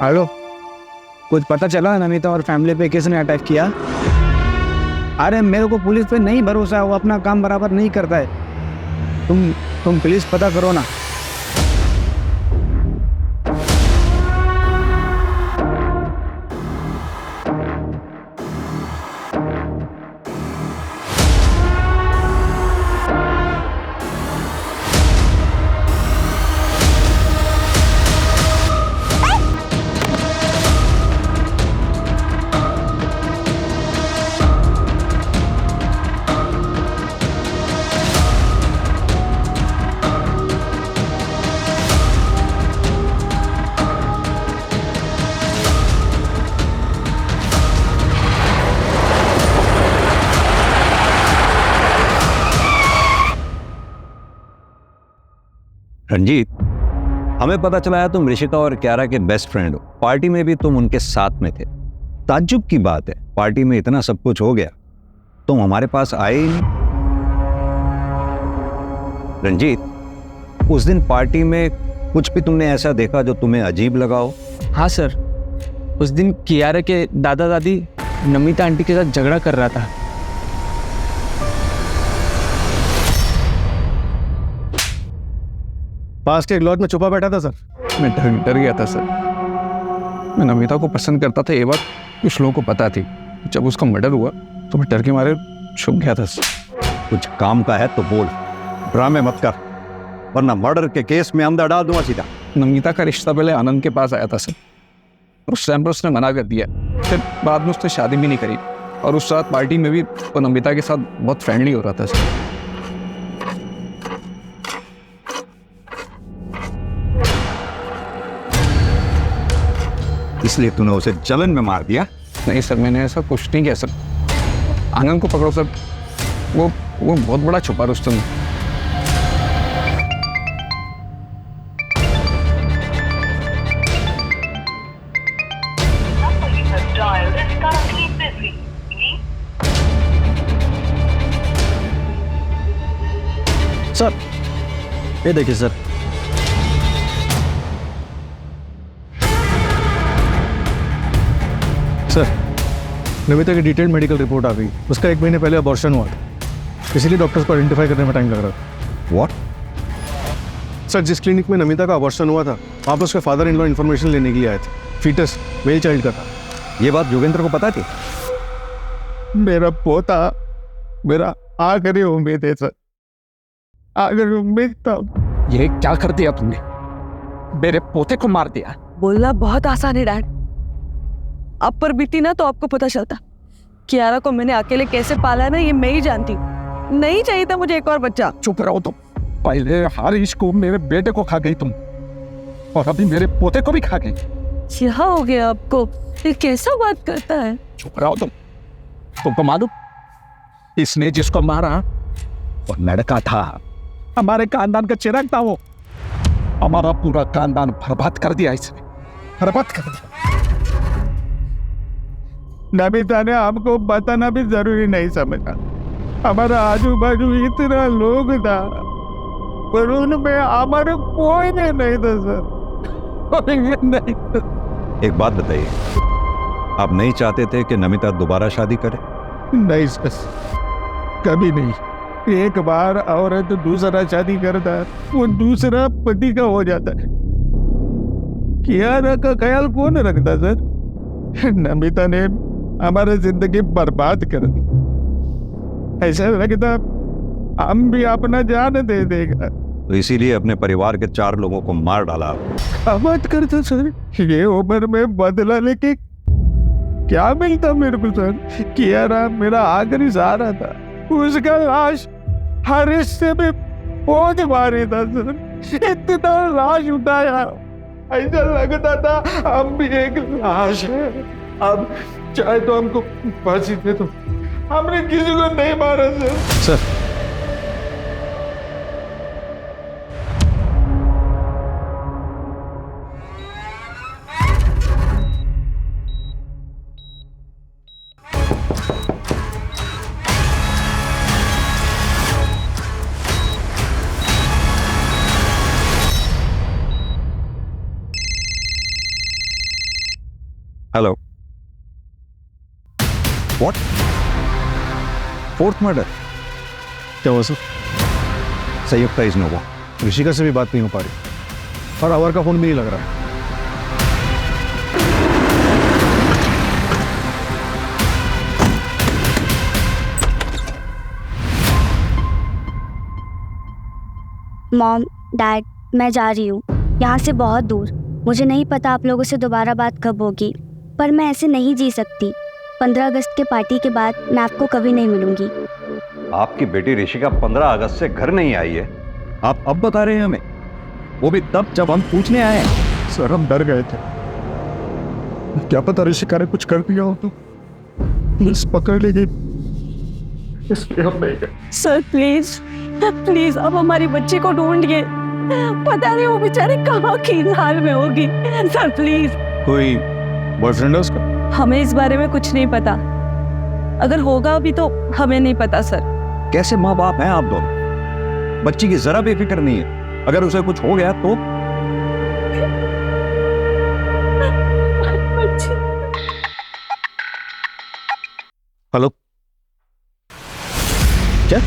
हेलो, कुछ पता चला नमिता और फैमिली पे किसने अटैक किया? अरे मेरे को पुलिस पे नहीं भरोसा, वो अपना काम बराबर नहीं करता है। तुम प्लीज पता करो ना। रंजीत, हमें पता चला है तुम ऋषिका और क्यारा के बेस्ट फ्रेंड हो। पार्टी में भी तुम उनके साथ में थे। ताज्जुब की बात है, पार्टी में इतना सब कुछ हो गया, तुम हमारे पास आए ही नहीं। रंजीत, उस दिन पार्टी में कुछ भी तुमने ऐसा देखा जो तुम्हें अजीब लगा हो? हाँ सर, उस दिन कियारा के दादा दादी नमिता आंटी के साथ झगड़ा कर रहा था। पास के एक लॉज में छुपा बैठा था सर। मैं डर गया था सर। मैं नमिता को पसंद करता था, ये बात कुछ लोगों को पता थी। जब उसका मर्डर हुआ तो मैं डर के मारे छुप गया था सर। कुछ काम का है तो बोल, ड्रामे मत कर, वरना मर्डर के केस में अंदर डाल दूंगा सीधा। नमिता का रिश्ता पहले आनंद के पास आया था सर, उस टाइम पर उसने मना कर दिया। फिर बाद में उसने शादी भी नहीं करी, और उस रात पार्टी में भी वो नमिता के साथ बहुत फ्रेंडली हो रहा था सर। इसलिए तूने उसे जलन में मार दिया? नहीं सर, मैंने ऐसा कुछ नहीं किया सर। आनंद को पकड़ो सर, वो बहुत बड़ा छुपा रुस्तम है। सर ये देखिए सर, सर नमिता की डिटेल्ड मेडिकल रिपोर्ट आ गई। उसका 1 महीने पहले अबॉर्शन हुआ था, इसीलिए डॉक्टर्स को आइडेंटिफाई करने में टाइम लग रहा था। व्हाट? सर, जिस क्लिनिक में नमिता का अबॉर्शन हुआ था वहाँ पर उसके फादर इन लॉ इन्फॉर्मेशन लेने के लिए आए थे। फीटस मेल चाइल्ड का था। ये बात जोगेंद्र को पता थी? मेरा पोता मेरा आखिरी उम्मीद है सर, आखिरी उम्मीद था। ये क्या कर दिया तुमने? मेरे पोते को मार दिया। बोलना बहुत आसान है डैड, आप पर बीती ना तो आपको पता चलता। कियारा को मैंने अकेले कैसे पाला है ना, ये मैं ही जानती हूँ। नहीं चाहिए था मुझे एक और बच्चा। चुप रहो तुम। पहले हारिश को, मेरे बेटे को खा गई तुम, और अभी मेरे पोते को भी खा गई। क्या हो गया आपको? ये कैसा बात करता है? चुप रहो तुमको मालूम, इसने जिसको मारा वो लड़का था, हमारे खानदान का चिराग था वो। हमारा पूरा खानदान बर्बाद कर दिया इसने, बर्बाद कर दिया। नमिता ने हमको बताना भी जरूरी नहीं समझा। हमारा आजू बाजू इतना लोग था पर उनमें हमारे कोई नहीं था सर, कोई नहीं था। एक बात बताइए, आप नहीं चाहते थे कि नमिता दोबारा शादी करे? नहीं सर, कभी नहीं। एक बार औरत दूसरा शादी करता है वो दूसरा पति का हो जाता है। कियारा का ख्याल कौन रखता सर? नमिता ने हमारी जिंदगी बर्बाद कर दी। ऐसा लगता हम भी अपना जान दे देगा, तो इसीलिए अपने परिवार के 4 लोगों को मार डाला आपने। मत करता सर, ये उम्र में बदला लेके क्या मिलता मेरे को सर? कियारा मेरा आखिरी सहारा था, उसका लाश हर हिस्से में पहुंच मारे था सर। इतना लाश उठाया, ऐसा लगता था हम भी एक लाश है। अब चाहे तो हमको फांसी दे दो, हमने किसी को नहीं मारा sir. Hello, what? 4th murder? क्या हुआ सर? संयुक्ता इज नोवा। ऋषिका से भी बात नहीं हो पा रही और अवर का फोन भी नहीं लग रहा है। मॉम, डैड, मैं जा रही हूँ यहाँ से बहुत दूर। मुझे नहीं पता आप लोगों से दोबारा बात कब होगी, पर मैं ऐसे नहीं जी सकती। 15 अगस्त के पार्टी के बाद मैं आपको कभी नहीं मिलूंगी। आपकी बेटी ऋषिका 15 अगस्त से घर नहीं आई है, आप अब बता रहे हैं हमें? वो भी तब जब हम पूछने आए हैं। सर हम डर गए थे, क्या पता ऋषिका ने कुछ कर दिया हो तो पुलिस पकड़ लेगी, इसलिए हम नहीं गए। सर प्लीज प्लीज अब हमारे बच्चे को ढूंढिए, पता नहीं वो बेचारे कहाँ की हाल में होगी। Sir please. कोई बॉयफ्रेंड है उसका? हमें इस बारे में कुछ नहीं पता, अगर होगा भी तो हमें नहीं पता सर। कैसे माँ बाप हैं आप दोनों? बच्ची की जरा भी फिक्र नहीं है, अगर उसे कुछ हो गया तो? हेलो, क्या?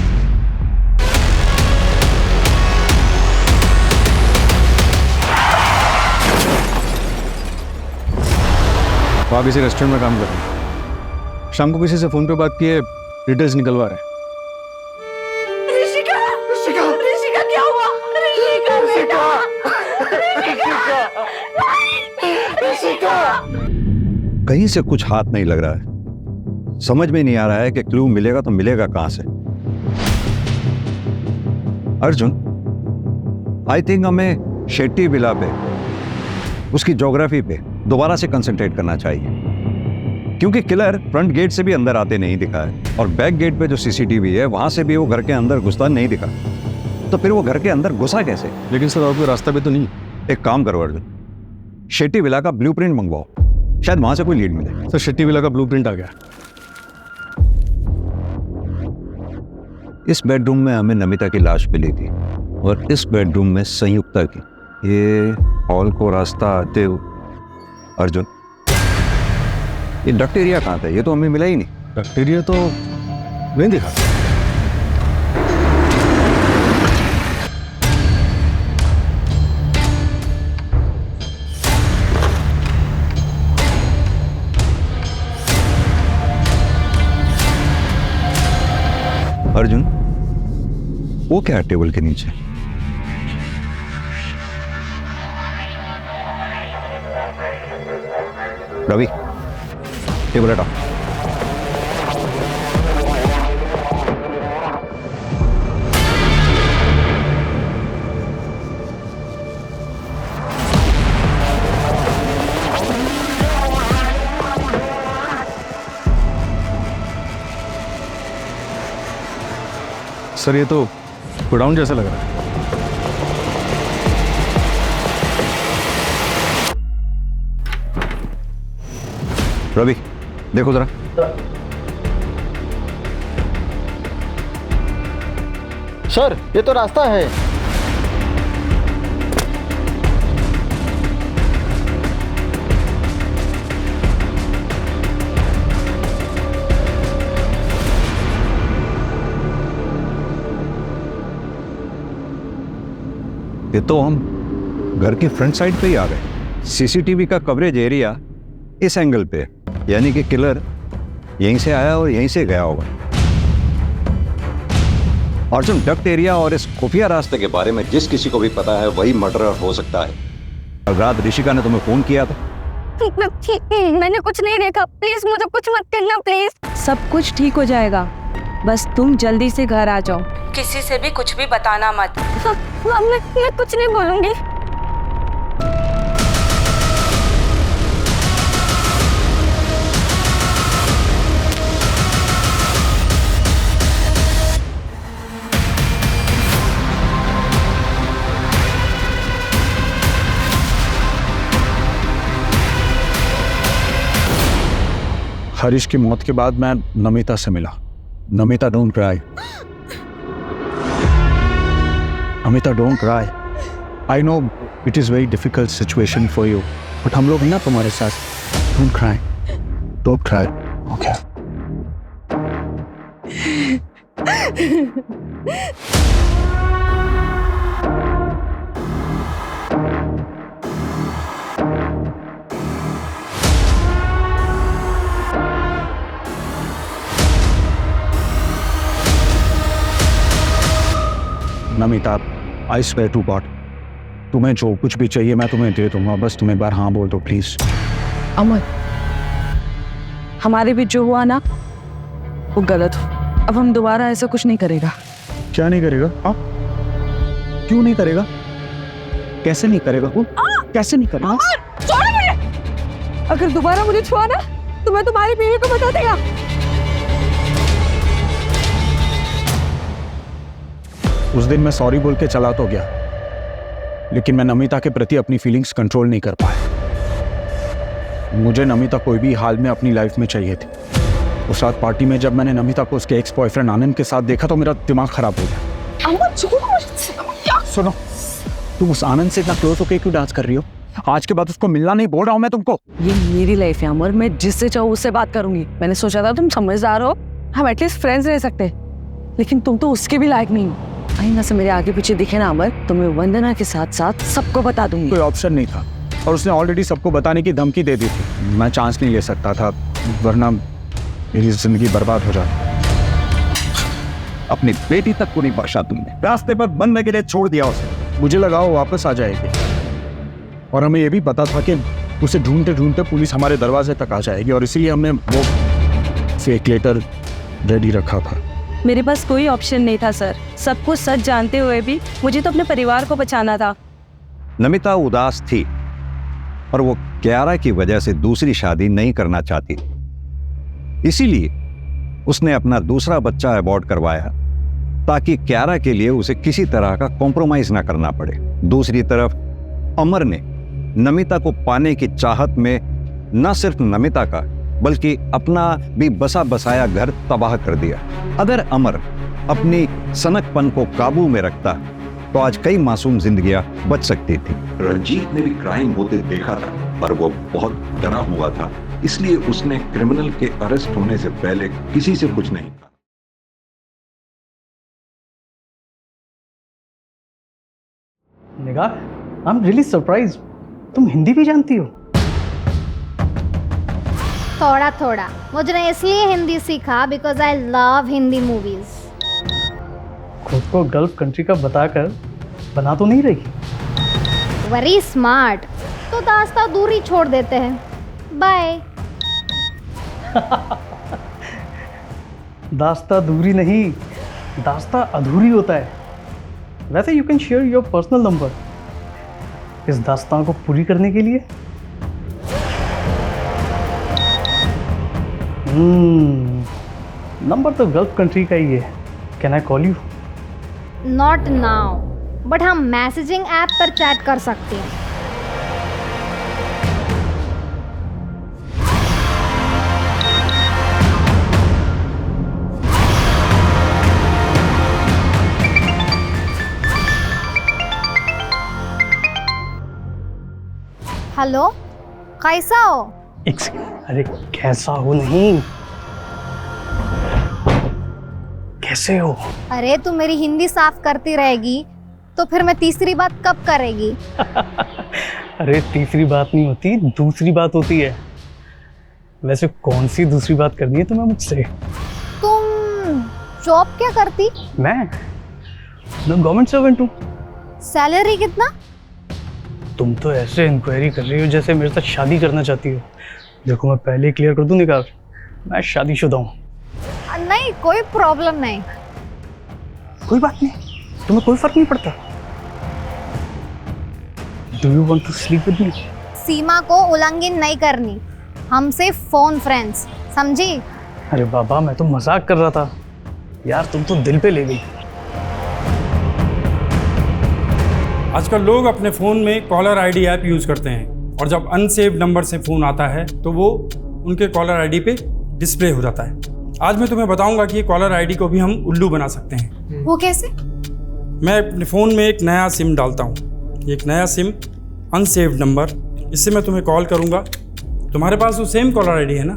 वो आप किसी रेस्टोरेंट में काम कर रहे हैं, शाम को किसी से फोन पे बात किए, डिटेल्स निकलवा रहे हैं। ऋषिका, ऋषिका, ऋषिका क्या हुआ? ऋषिका बेटा, ऋषिका। कहीं से कुछ हाथ नहीं लग रहा है, समझ में नहीं आ रहा है कि क्लू मिलेगा तो मिलेगा कहां से। अर्जुन, आई थिंक हमें शेट्टी विला पे, उसकी ज्योग्राफी पे दोबारा से कंसंट्रेट करना चाहिए, क्योंकि किलर फ्रंट गेट से भी अंदर आते नहीं दिखा है और बैक गेट पे जो सीसीटीवी है वहां से भी वो घर के अंदर घुसता नहीं दिखा, तो फिर वो घर के अंदर घुसा कैसे? लेकिन सर और कोई रास्ता भी तो नहीं। एक काम करो अर्जुन, शेट्टी विला का ब्लूप्रिंट मंगवाओ, शायद वहां से कोई लीड मिले। सर शेट्टी विला का ब्लूप्रिंट आ गया। इस बेडरूम में हमें नमिता की लाश मिली थी और इस बेडरूम में संयुक्ता की। ये हॉल को रास्ता आते हुए अर्जुन, ये डक्ट एरिया कहाँ था? ये तो हमें मिला ही नहीं। डक्ट एरिया तो नहीं दिखा। अर्जुन, वो क्या है टेबल के नीचे? रवि, टेबल हटाओ। सर ये तो गोडाउन जैसा लग रहा है। रवि देखो जरा। सर ये तो रास्ता है। ये तो हम घर की फ्रंट साइड पे ही आ गए। सीसीटीवी का कवरेज एरिया इस एंगल पे, यानी कि किलर यहीं से आया और यहीं से गया होगा। और जो डक्ट एरिया और इस खुफिया रास्ते के बारे में जिस किसी को भी पता है वही मर्डरर हो सकता है। कल रात ऋषिका ने तुम्हें फोन किया था। मैंने कुछ नहीं देखा, प्लीज मुझे कुछ मत करना प्लीज। सब कुछ ठीक हो जाएगा, बस तुम जल्दी से घर आ जाओ। किसी से भी कुछ भी बताना मत। मैं कुछ नहीं बोलूंगी। हरीश की मौत के बाद मैं नमिता से मिला। Namita don't cry, Namita don't cry. I know it is very difficult situation for you, but हम लोग हैं ना तुम्हारे साथ। Don't cry, don't cry, okay? Namita, I swear to God, तुम्हें जो कुछ भी चाहिए मैं तुम्हें दे दूंगा, बस तुम एक बार हाँ बोल दो प्लीज। अमर, हमारे बीच जो हुआ ना वो गलत हो। अब हम दोबारा ऐसा कुछ नहीं करेगा। क्या नहीं करेगा? हाँ, क्यों नहीं करेगा? कैसे नहीं करेगा? वो कैसे नहीं करेगा? छोड़ो मुझे। अगर दोबारा मुझे छुआ ना तो मैं तुम्हारी बीवी को बता देगा। उस दिन मैं सॉरी बोल के चला तो गया, लेकिन मैं नमिता के प्रति अपनी फीलिंग्स कंट्रोल नहीं कर पाया। मुझे नमिता कोई भी हाल में अपनी लाइफ में चाहिए थी। उस रात पार्टी में जब मैंने नमिता को उसके एक्स बॉयफ्रेंड आनंद के साथ देखा तो मेरा दिमाग खराब हो गया। सुनो, तुम उस आनंद से इतना क्लोज होकर क्यों डांस कर रही हो? आज के बाद उसको मिलना नहीं बोल रहा हूँ मैं तुमको। ये मेरी लाइफ है अमर, मैं जिससे चाहूँ उससे बात करूंगी। मैंने सोचा था तुम समझदार हो, हम एटलीस्ट फ्रेंड्स रह सकते, लेकिन तुम तो उसके भी लायक नहीं हो। आईना से मेरे आगे पीछे दिखे ना अमर, तो मैं वंदना के साथ साथ सबको बता दूंगी। कोई ऑप्शन नहीं था और उसने ऑलरेडी सबको बताने की धमकी दे दी थी। मैं चांस नहीं ले सकता था, वरना मेरी जिंदगी बर्बाद हो जाती। अपनी बेटी तक को नहीं बख्शा तुमने, रास्ते पर बनने के लिए छोड़ दिया उसे। मुझे लगा वो वापस आ जाएगी, और हमें ये भी पता था कि उसे ढूंढते ढूंढते पुलिस हमारे दरवाजे तक आ जाएगी, और इसीलिए हमने वो फेक लेटर रेडी रखा था। मेरे पास कोई ऑप्शन नहीं था सर। सब कुछ सच जानते हुए भी मुझे तो अपने परिवार को बचाना था। नमिता उदास थी और वो क्यारा की वजह से दूसरी शादी नहीं करना चाहती, इसीलिए उसने अपना दूसरा बच्चा अबॉर्ट करवाया ताकि क्यारा के लिए उसे किसी तरह का कॉम्प्रोमाइज ना करना पड़े। दूसरी तरफ अमर ने नमिता को पाने की चाहत में न सिर्फ नमिता का बल्कि अपना भी बसा बसाया घर तबाह कर दिया। अगर अमर अपनी सनकपन को काबू में रखता तो आज कई मासूम जिंदगियां बच सकती थी। रंजीत ने भी क्राइम होते देखा था, पर वो बहुत डरा हुआ था, इसलिए उसने क्रिमिनल के अरेस्ट होने से पहले किसी से कुछ नहीं कहा। निगाह, आई एम रियली सरप्राइज्ड, तुम हिंदी भी जानती हो? थोड़ा थोड़ा। मुझे इसलिए हिंदी सीखा because I love Hindi movies. खुद को गल्फ कंट्री का बताकर बना तो नहीं रही? Very smart. तो दास्ता दूरी छोड़ देते हैं। बाय। दास्ता दूरी नहीं, दास्ता अधूरी होता है। वैसे you can share your personal number इस दास्तान को पूरी करने के लिए। नंबर तो गल्फ कंट्री का ही है। Can I call you? Not now, but हम मैसेजिंग ऐप पर चैट कर सकते हैं। हेलो, कैसा हो? अरे कैसा हो नहीं, कैसे हो? अरे तू मेरी हिंदी साफ करती रहेगी तो फिर मैं तीसरी बात कब करेगी? अरे तीसरी बात नहीं होती, दूसरी बात होती है। वैसे कौन सी दूसरी बात करनी है तुम्हें मुझसे? तुम जॉब क्या करती? मैं गवर्नमेंट सर्वेंट हूँ। सैलरी कितना? तुम तो ऐसे इंक्वायरी कर रही हो जैसे मेरे साथ शादी करना चाहती हो। देखो मैं पहले क्लियर कर दूं निकाह, मैं शादीशुदा हूँ। नहीं, कोई प्रॉब्लम नहीं। कोई बात नहीं, तुम्हें कोई फर्क नहीं पड़ता। Do you want to sleep with me? सीमा को उल्लंघन नहीं करनी, हम सिर्फ फोन फ्रेंड्स, समझी? अरे बाबा मैं तो मजाक कर रहा था यार, तुम तो दिल पे ले गई। आजकल लोग अपने फ़ोन में कॉलर आईडी ऐप यूज़ करते हैं और जब अनसेव्ड नंबर से फ़ोन आता है तो वो उनके कॉलर आईडी पे डिस्प्ले हो जाता है। आज मैं तुम्हें बताऊंगा कि ये कॉलर आईडी को भी हम उल्लू बना सकते हैं। वो कैसे? मैं अपने फ़ोन में एक नया सिम डालता हूँ, एक नया सिम अनसेव्ड नंबर, इससे मैं तुम्हें कॉल करूँगा। तुम्हारे पास वो सेम कॉलर आईडी है ना?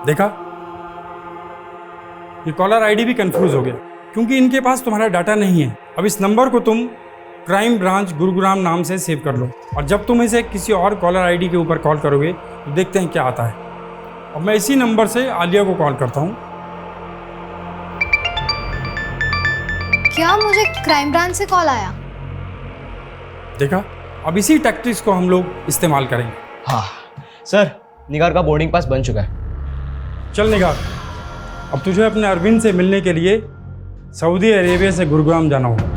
देखा, ये कॉलर आईडी भी कंफ्यूज हो गया क्योंकि इनके पास तुम्हारा डाटा नहीं है। अब इस नंबर को तुम क्राइम ब्रांच गुरुग्राम नाम से सेव कर लो और जब तुम इसे किसी और कॉलर आईडी के ऊपर कॉल करोगे तो देखते हैं क्या आता है। अब मैं इसी नंबर से आलिया को कॉल करता हूँ। क्या मुझे क्राइम ब्रांच से कॉल आया? देखा, अब इसी टैक्टिक्स को हम लोग इस्तेमाल करेंगे। हाँ सर, निगार का बोर्डिंग पास बन चुका है। चल निगार, अब तुझे अपने अरविंद से मिलने के लिए सऊदी अरेबिया से गुरुग्राम जाना होगा।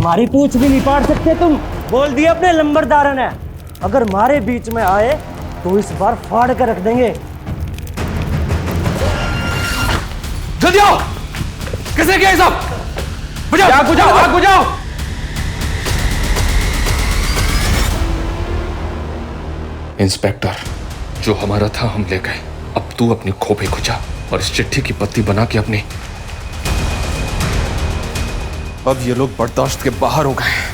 हमारी पूछ भी नहीं पाड़ सकते तुम, बोल दिया अपने लंबरदार ने। अगर हमारे बीच में आए तो इस बार फाड़ कर रख देंगे। जल्दी आओ, किसे क्या सब? बुझाओ, आग बुझाओ, आग बुझाओ। इंस्पेक्टर, जो हमारा था हम ले गए, अब तू अपनी खोपड़ी खुजा और इस चिट्ठी की पत्ती बना के अपनी। अब ये लोग बर्दाश्त के बाहर हो गए।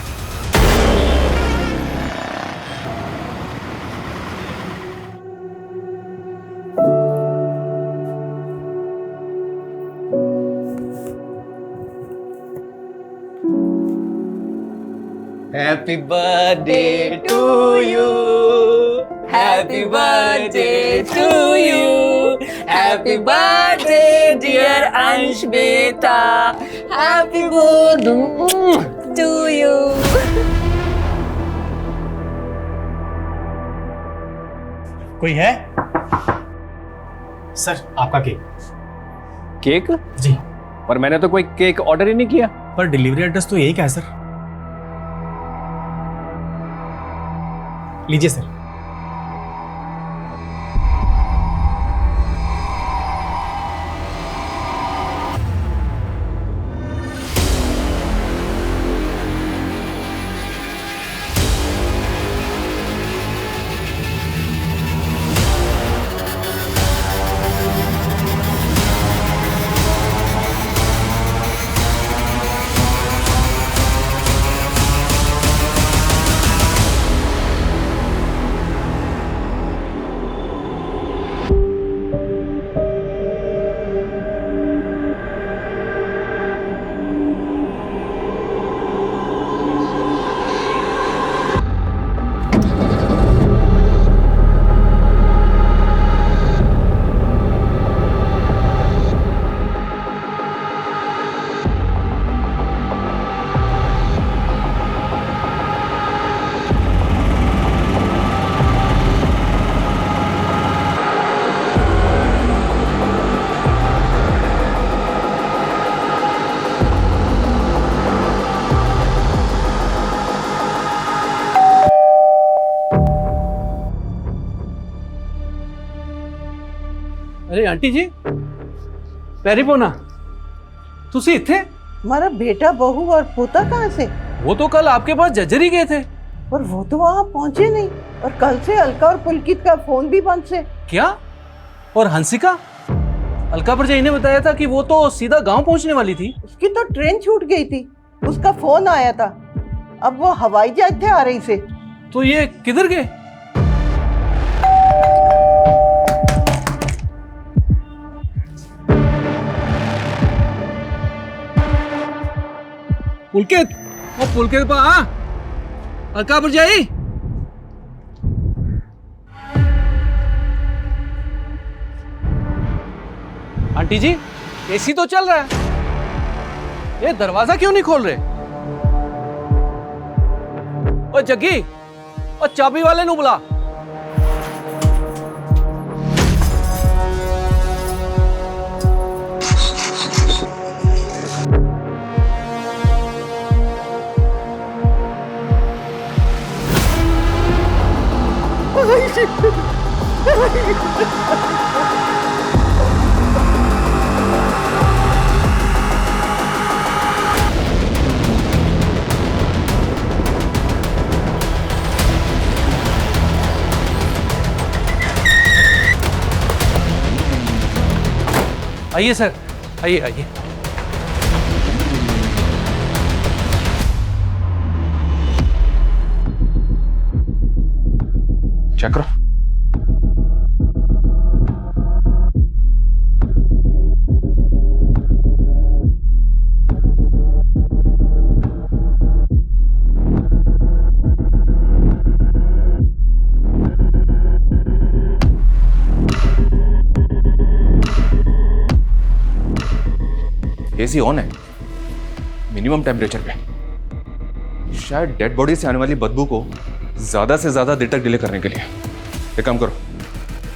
Happy birthday to you. Happy birthday to you. Happy birthday dear Ansh beta. Happy birthday to you. कोई है? सर आपका केक। केक? जी। पर मैंने तो कोई केक ऑर्डर ही नहीं किया। पर डिलीवरी एड्रेस तो यही का है सर। लीजिए सर। अरे आंटी जी पेरीपोना तुसी इत्थे? हमारा बेटा बहू और पोता कहाँ से? वो तो कल आपके पास जज्जर ही गए थे। पर वो तो वहाँ पहुँचे नहीं और कल से अलका और पुलकित का फोन भी बंद से। क्या? और हंसिका? अलका भरजाई ने बताया था कि वो तो सीधा गांव पहुंचने वाली थी। उसकी तो ट्रेन छूट गई थी, उसका फोन आया था। अब वो हवाई जहाज से आ रही से। तो ये किधर गए? पुलकित, ओ पुलकित पा अलका भरजाई। आंटी जी एसी तो चल रहा है, ये दरवाजा क्यों नहीं खोल रहे? ओ जग्गी, ओ चाबी वाले नु बुला। आइए सर, आइए आइए। चेक करो। एसी ऑन है, मिनिमम टेम्परेचर पे। शायद डेड बॉडी से आने वाली बदबू को ज्यादा से ज्यादा देर तक डिले करने के लिए। एक काम करो,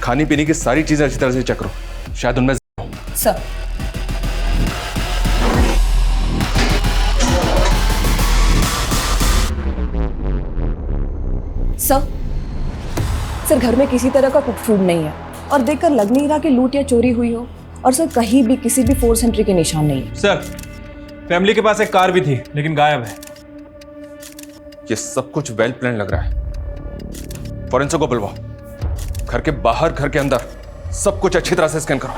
खाने पीने की सारी चीजें अच्छी तरह से चेक करो, शायद उनमें सर। सर घर में किसी तरह का कुक फूड नहीं है और देखकर लग नहीं रहा कि लूट या चोरी हुई हो। और सर कहीं भी किसी भी फोर्स एंट्री के निशान नहीं है। सर फैमिली के पास एक कार भी थी लेकिन गायब है। ये सब कुछ वेल प्लान लग रहा है। फॉरेंसिक को बुलवाओ, घर के बाहर घर के अंदर सब कुछ अच्छी तरह से स्कैन करो।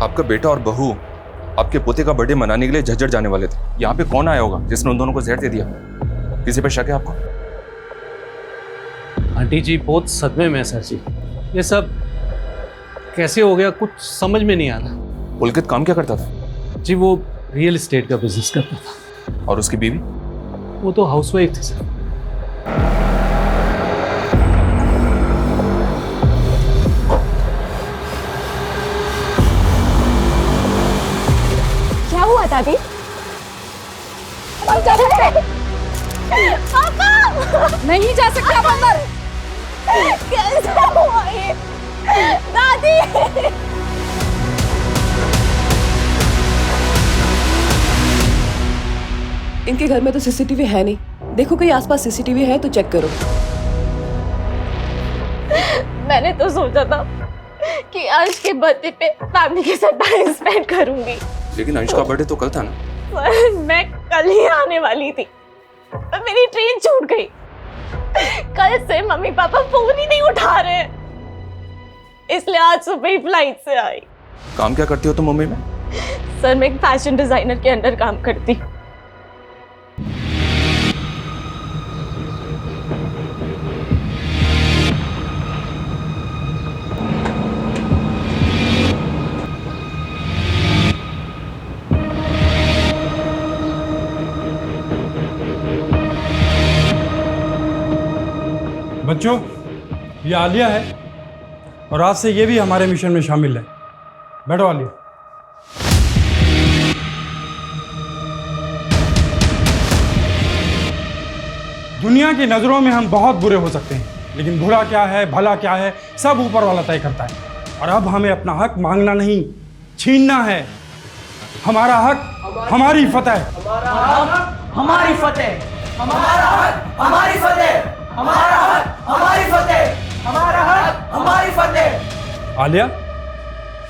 आपका बेटा और बहू आपके पोते का बर्थडे मनाने के लिए झज्जर जाने वाले थे। यहाँ पे कौन आया होगा जिसने उन दोनों को जहर दे दिया? किसी पे शक है आपको? आंटी जी बहुत सदमे में है सर जी। ये सब कैसे हो गया कुछ समझ में नहीं आ रहा। पुलकित काम क्या करता था? जी वो रियल एस्टेट का बिजनेस करता था। और उसकी बीवी? वो तो हाउसवाइफ थी सर। क्या हुआ दादी? नहीं जा सकते आप अंदर। कैसे हुआ ये? दादी इनके घर में तो सीसीटीवी है नहीं। देखो कहीं आसपास सीसीटीवी है तो चेक करो। मैंने तो सोचा था कि अंश के बर्थडे पे फैमिली के साथ टाइम स्पेंड करूंगी। लेकिन अंश का बर्थडे तो कल था ना। मैं कल ही आने वाली थी पर मेरी ट्रेन छूट गई। कल से मम्मी पापा फोन ही नहीं उठा रहे, इसलिए आज सुबह ही फ्लाइट से आई। काम क्या करती हो तुम मुंबई में? सर मैं एक फैशन डिजाइनर के अंडर काम करती। बच्चों ये आलिया है और आज से ये भी हमारे मिशन में शामिल है। बैठो आलिया। दुनिया की नज़रों में हम बहुत बुरे हो सकते हैं, लेकिन बुरा क्या है भला क्या है सब ऊपर वाला तय करता है। और अब हमें अपना हक मांगना नहीं छीनना है। हमारा हक, हमारी फतेह। हमारी फतेह, हमारा हक, हमारी फतेह, हमारा हक, हमारी फतेह, हमारा हक, हमारी फतेह। आलिया,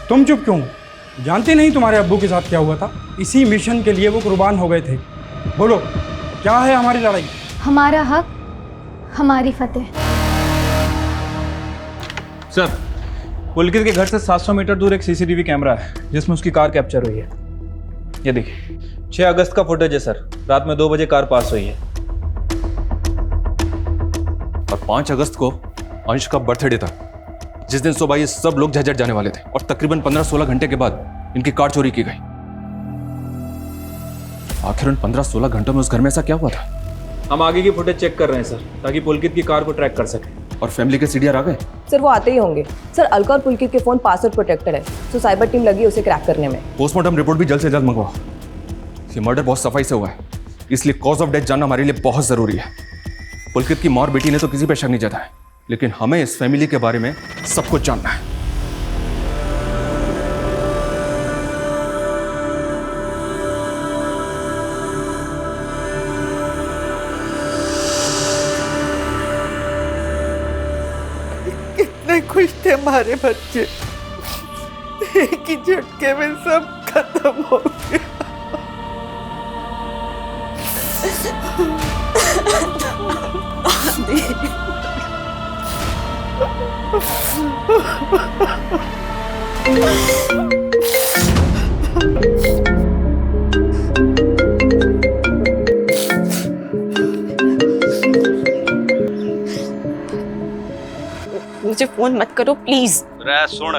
तुम चुप क्यों? जानती नहीं तुम्हारे अब्बू के साथ क्या हुआ था? इसी मिशन के लिए वो कुर्बान हो गए थे। बोलो, क्या है हमारी लड़ाई? हमारा हक, हमारी फतेह। सर, पुलकित के घर से 700 मीटर दूर एक सीसीटीवी कैमरा है जिसमें उसकी कार कैप्चर हुई है। ये देखिए, 6 अगस्त का फुटेज है सर। रात में 2 बजे कार पास हुई है। और 5 अगस्त को अंश का बर्थडे था, जिस दिन सुबह ये सब लोग झज्जर जाने वाले थे और तकरीबन 15-16 घंटे के बाद इनकी कार चोरी की गई। आखिर उन 15-16 घंटों में उस घर में ऐसा क्या हुआ था? हम आगे की फुटेज चेक कर रहे हैं सर, ताकि पुलकित की कार को ट्रैक कर सकें। और फैमिली के सीडीआर आ गए? सर वो आते ही होंगे। सर अलका और पुलकित के फोन पासवर्ड प्रोटेक्टेड है, तो साइबर टीम लगी उसे क्रैक करने में। पोस्टमार्टम रिपोर्ट भी जल्द से जल्द मंगवाओ। ये मर्डर बहुत सफाई से हुआ है, इसलिए कॉज ऑफ डेथ जानना हमारे लिए बहुत जरूरी है। पुलकित की माँ और बेटी ने तो किसी पे शक नहीं जताया, लेकिन हमें इस फैमिली के बारे में सब कुछ जानना है। कितने खुश थे हमारे बच्चे, एक ही झटके में सब खत्म हो गया। मुझे फोन मत करो प्लीज। रे सुन,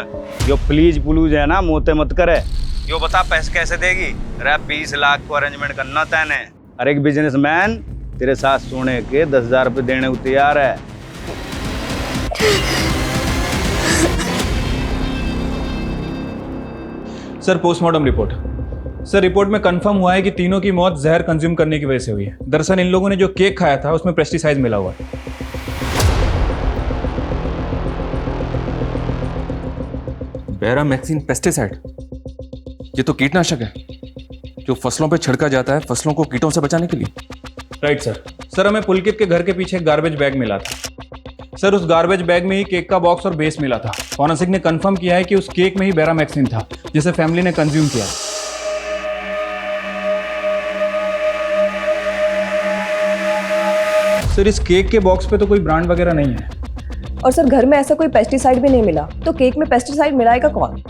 यो प्लीज पुलूज है ना, मोते मत करे। यो बता पैसे कैसे देगी? रे 20 लाख को अरेंजमेंट करना तैने। अरे एक बिजनेसमैन तेरे साथ सोने के 10,000 रुपए देने को तैयार है। Sir postmortem report. Sir report में कंफर्म हुआ है कि तीनों की मौत जहर कंज्यूम करने की वजह से हुई है। दरअसल इन लोगों ने जो केक खाया था उसमें पेस्टिसाइड मिला हुआ है। बैरामैक्सिन पेस्टिसाइड, ये तो कीटनाशक है जो फसलों पे छिड़का जाता है फसलों को कीटों से बचाने के लिए। Right sir. सर हमें पुलकित के घर के पीछे एक गार्बेज बैग मिला था। सर उस गार्बेज बैग में ही केक का बॉक्स और बेस मिला था। फॉरेंसिक ने कंफर्म किया है कि उस केक में ही बैरामैक्सिन था जिसे फैमिली ने कंज्यूम किया। सर इस केक के बॉक्स पे तो कोई ब्रांड वगैरह नहीं है। और सर घर में ऐसा कोई पेस्टिसाइड भी नहीं मिला, तो केक में पेस्टिसाइड मिलाएगा कौन?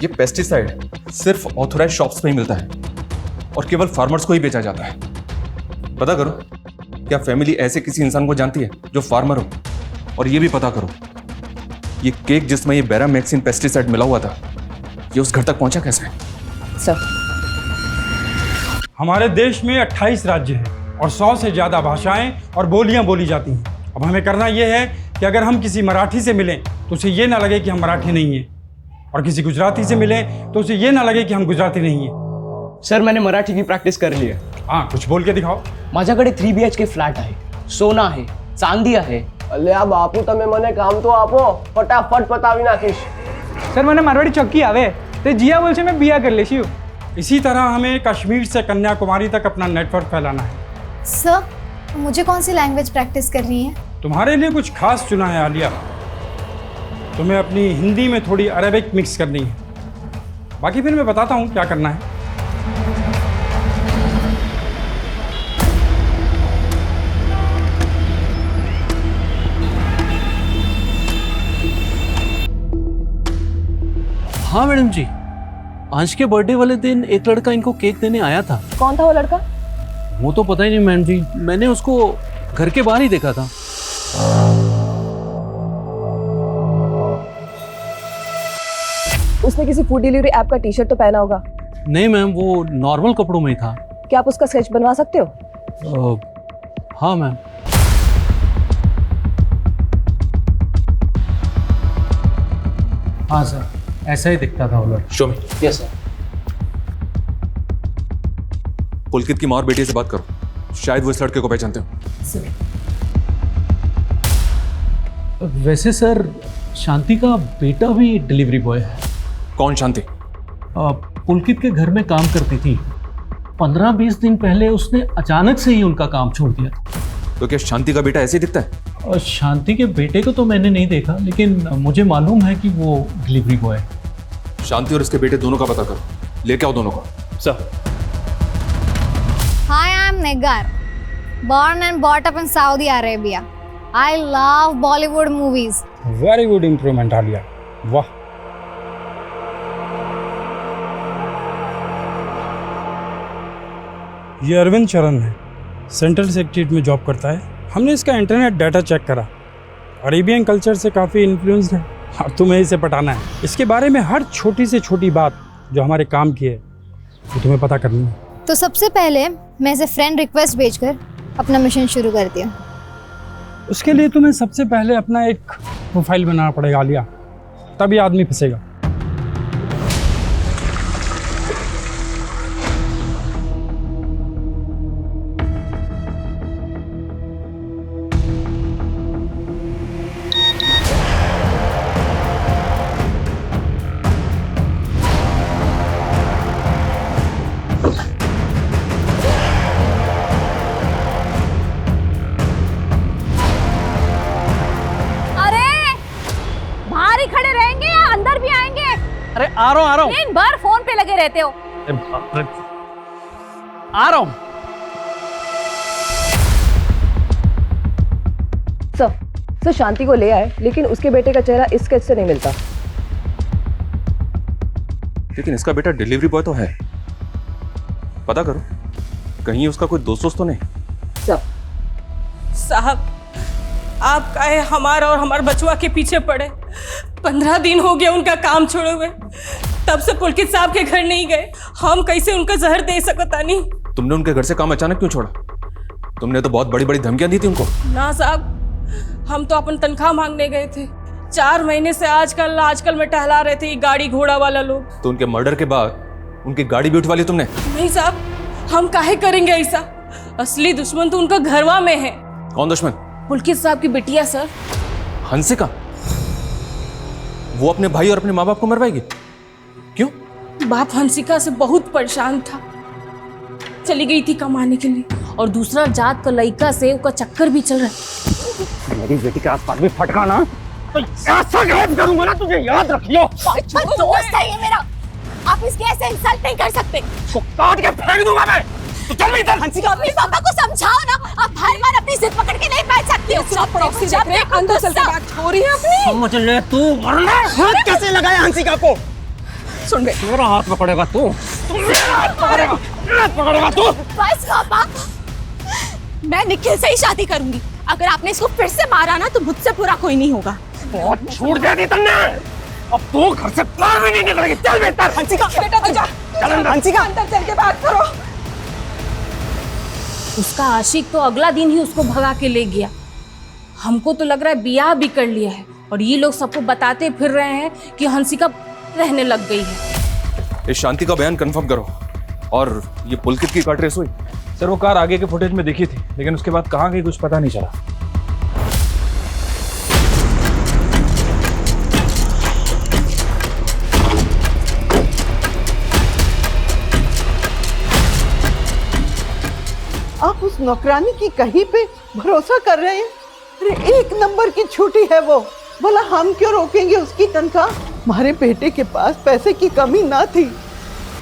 ये पेस्टिसाइड सिर्फ ऑथोराइज शॉप्स में ही मिलता है और केवल फार्मर्स को ही बेचा जाता है। पता करो, क्या फैमिली ऐसे किसी इंसान को जानती है जो फार्मर हो? और ये भी पता करो, ये केक जिसमें ये बैरामैक्सिन पेस्टिसाइड मिला हुआ था, ये उस घर तक पहुंचा कैसे? सर हमारे देश में 28 राज्य हैं और 100 से ज़्यादा भाषाएं और बोलियां बोली जाती हैं। अब हमें करना यह है कि अगर हम किसी मराठी से मिलें तो उसे ये ना लगे कि हम मराठी नहीं हैं, और किसी गुजराती से मिलें तो उसे ये ना लगे कि हम गुजराती नहीं हैं। सर मैंने मराठी की प्रॅक्टिस करली आहे। हाँ, कुछ बोल के दिखाओ। माझ्याकडे 3 BHK फ्लॅट आहे, सोना आहे, चांदी आहे। અલ્યા બાપુ તમે મને કામ તો આપો, ફટાફટ પતાવી નાખીશ। सर मैंने मारवाड़ी चौकी आवे तो जिया बोल से मैं बिया कर लेशी हूँ। इसी तरह हमें कश्मीर से कन्याकुमारी तक अपना नेटवर्क फैलाना है। सर मुझे कौन सी लैंग्वेज प्रैक्टिस करनी है? तुम्हारे लिए कुछ खास चुना है आलिया। तुम्हें अपनी हिंदी में थोड़ी अरेबिक मिक्स करनी है। बाकी फिर मैं बताता हूँ क्या करना है। हाँ मैडम जी, अंश के बर्थडे वाले दिन एक लड़का इनको केक देने आया था। कौन था वो लड़का? वो तो पता ही नहीं मैडम जी, मैंने उसको घर के बाहर ही देखा था। उसने किसी फूड डिलीवरी ऐप का टी-शर्ट तो पहना होगा। नहीं मैम, वो नॉर्मल कपड़ों में ही था। क्या आप उसका स्केच बनवा सकते हो? हाँ मैम। हाँ सर, ऐसा ही दिखता था वो लड़का। Show me. Yes sir. Pulkit की माँ और बेटी से बात करो, शायद वो इस लड़के को पहचानते हो। वैसे सर शांति का बेटा भी डिलीवरी बॉय है। कौन शांति? पुलकित के घर में काम करती थी। 15-20 दिन पहले उसने अचानक से ही उनका काम छोड़ दिया था। तो क्या शांति का बेटा ऐसे दिखता है? और शांति के बेटे को तो मैंने नहीं देखा, लेकिन मुझे मालूम है कि वो डिलीवरी बॉय है। शांति और इसके बेटे दोनों का पता करो, लेके आओ दोनों को। Sir. Hi, I'm Negar. Born and brought up in Saudi Arabia. I love Bollywood movies. Very good improvement Alia, वाह। ये अरविंद चरण है, सेंट्रल सेक्रेटरीट में जॉब करता है। हमने इसका इंटरनेट डाटा चेक करा, अरेबियन कल्चर से काफ़ी इन्फ्लुएंस्ड है। अब तुम्हें इसे पटाना है। इसके बारे में हर छोटी से छोटी बात जो हमारे काम की है वो तुम्हें पता करनी है। तो सबसे पहले मैं इसे फ्रेंड रिक्वेस्ट भेजकर अपना मिशन शुरू करती हूँ। उसके लिए तुम्हें सबसे पहले अपना एक प्रोफाइल बनाना पड़ेगा आलिया, तभी आदमी फंसेगा। आ रहा हूँ। दिन भर फोन पे लगे रहते हो। आ रहा हूँ। सर शांति को ले आए, लेकिन उसके बेटे का चेहरा इस स्केच से नहीं मिलता। लेकिन इसका बेटा डिलीवरी बॉय तो है, पता करो कहीं उसका कोई दोस्त तो नहीं। साहब, आप काहे हमारा और हमारे बचवा के पीछे पड़े? 15 दिन हो गए उनका काम छोड़े हुए, तब से पुलकित साहब के घर नहीं गए। हम कैसे उनका जहर दे सकता नहीं? तुमने उनके घर से काम अचानक क्यों छोड़ा? तुमने तो बहुत बड़ी बड़ी धमकियां दी थी उनको। ना साहब, हम तो अपन तनख्वाह मांगने गए थे। 4 महीने से आजकल में टहला रहे थे ये गाड़ी घोड़ा वाला लोग। तो उनके मर्डर के बाद उनकी गाड़ी भी उठवा ली तुमने? नहीं साहब, हम काहे करेंगे ऐसा? असली दुश्मन तो उनका घरवा में है। कौन दुश्मन? पुलकित साहब की बिटिया सर, हंसिका। वो अपने भाई और अपने माँ बाप को मरवाएगी? क्यों? बाप हंसिका से बहुत परेशान था, चली गई थी कमाने के लिए, और दूसरा जात का लड़का से उसका चक्कर भी चल रहा है। मेरी बेटी के आसपास भी फटका ना तो ऐसा गैप करूंगा ना, तुझे याद रखियो। दोस्त है ये मेरा, आप इसके ऐसे इंसल्ट नहीं कर सकते। तो काट के फेंक दूंगा मैं। तो चल इधर। हंसिका, अपने पापा को समझाओ ना, आप हर बार अपनी जिद पकड़ के नहीं बैठ सकती हो। सब प्रॉक्सी देख रहे हैं, अंदर चल के बात हो रही है अपनी। समझ ले तू, वरना हाथ कैसे लगाया हंसिका को? सुन बे, मेरा हाथ पकड़ेगा तू, मेरा हाथ पकड़ेगा तू। बस पापा, मैं निखिल से ही शादी करूंगी। अगर आपने इसको फिर से मारा ना तो मुझसे पूरा कोई नहीं होगा। बहुत छूट दे दी तुमने, अब तू घर से बाहर भी नहीं निकलेगी। चल बेटा। हंसिका बेटा, तू जा। चल हंसिका, अंदर चल के बात करो। उसका आशिक तो अगला दिन ही उसको भगा के ले गया। हमको तो लग रहा है बियाह भी कर लिया है, और ये लोग सबको बताते फिर रहे हैं कि हंसिका रहने लग गई है। इस शांति का बयान कंफर्म करो। और ये पुलकित की कार ट्रेस हुई? सर वो कार आगे के फुटेज में दिखी थी, लेकिन उसके बाद कहाँ गई कुछ पता नहीं चला। आप उस नौकरानी की कहीं पे भरोसा कर रहे हैं? अरे 1 नंबर की छुट्टी है वो, बोला हम क्यों रोकेंगे उसकी तनख्वाह? हमारे बेटे के पास पैसे की कमी ना थी।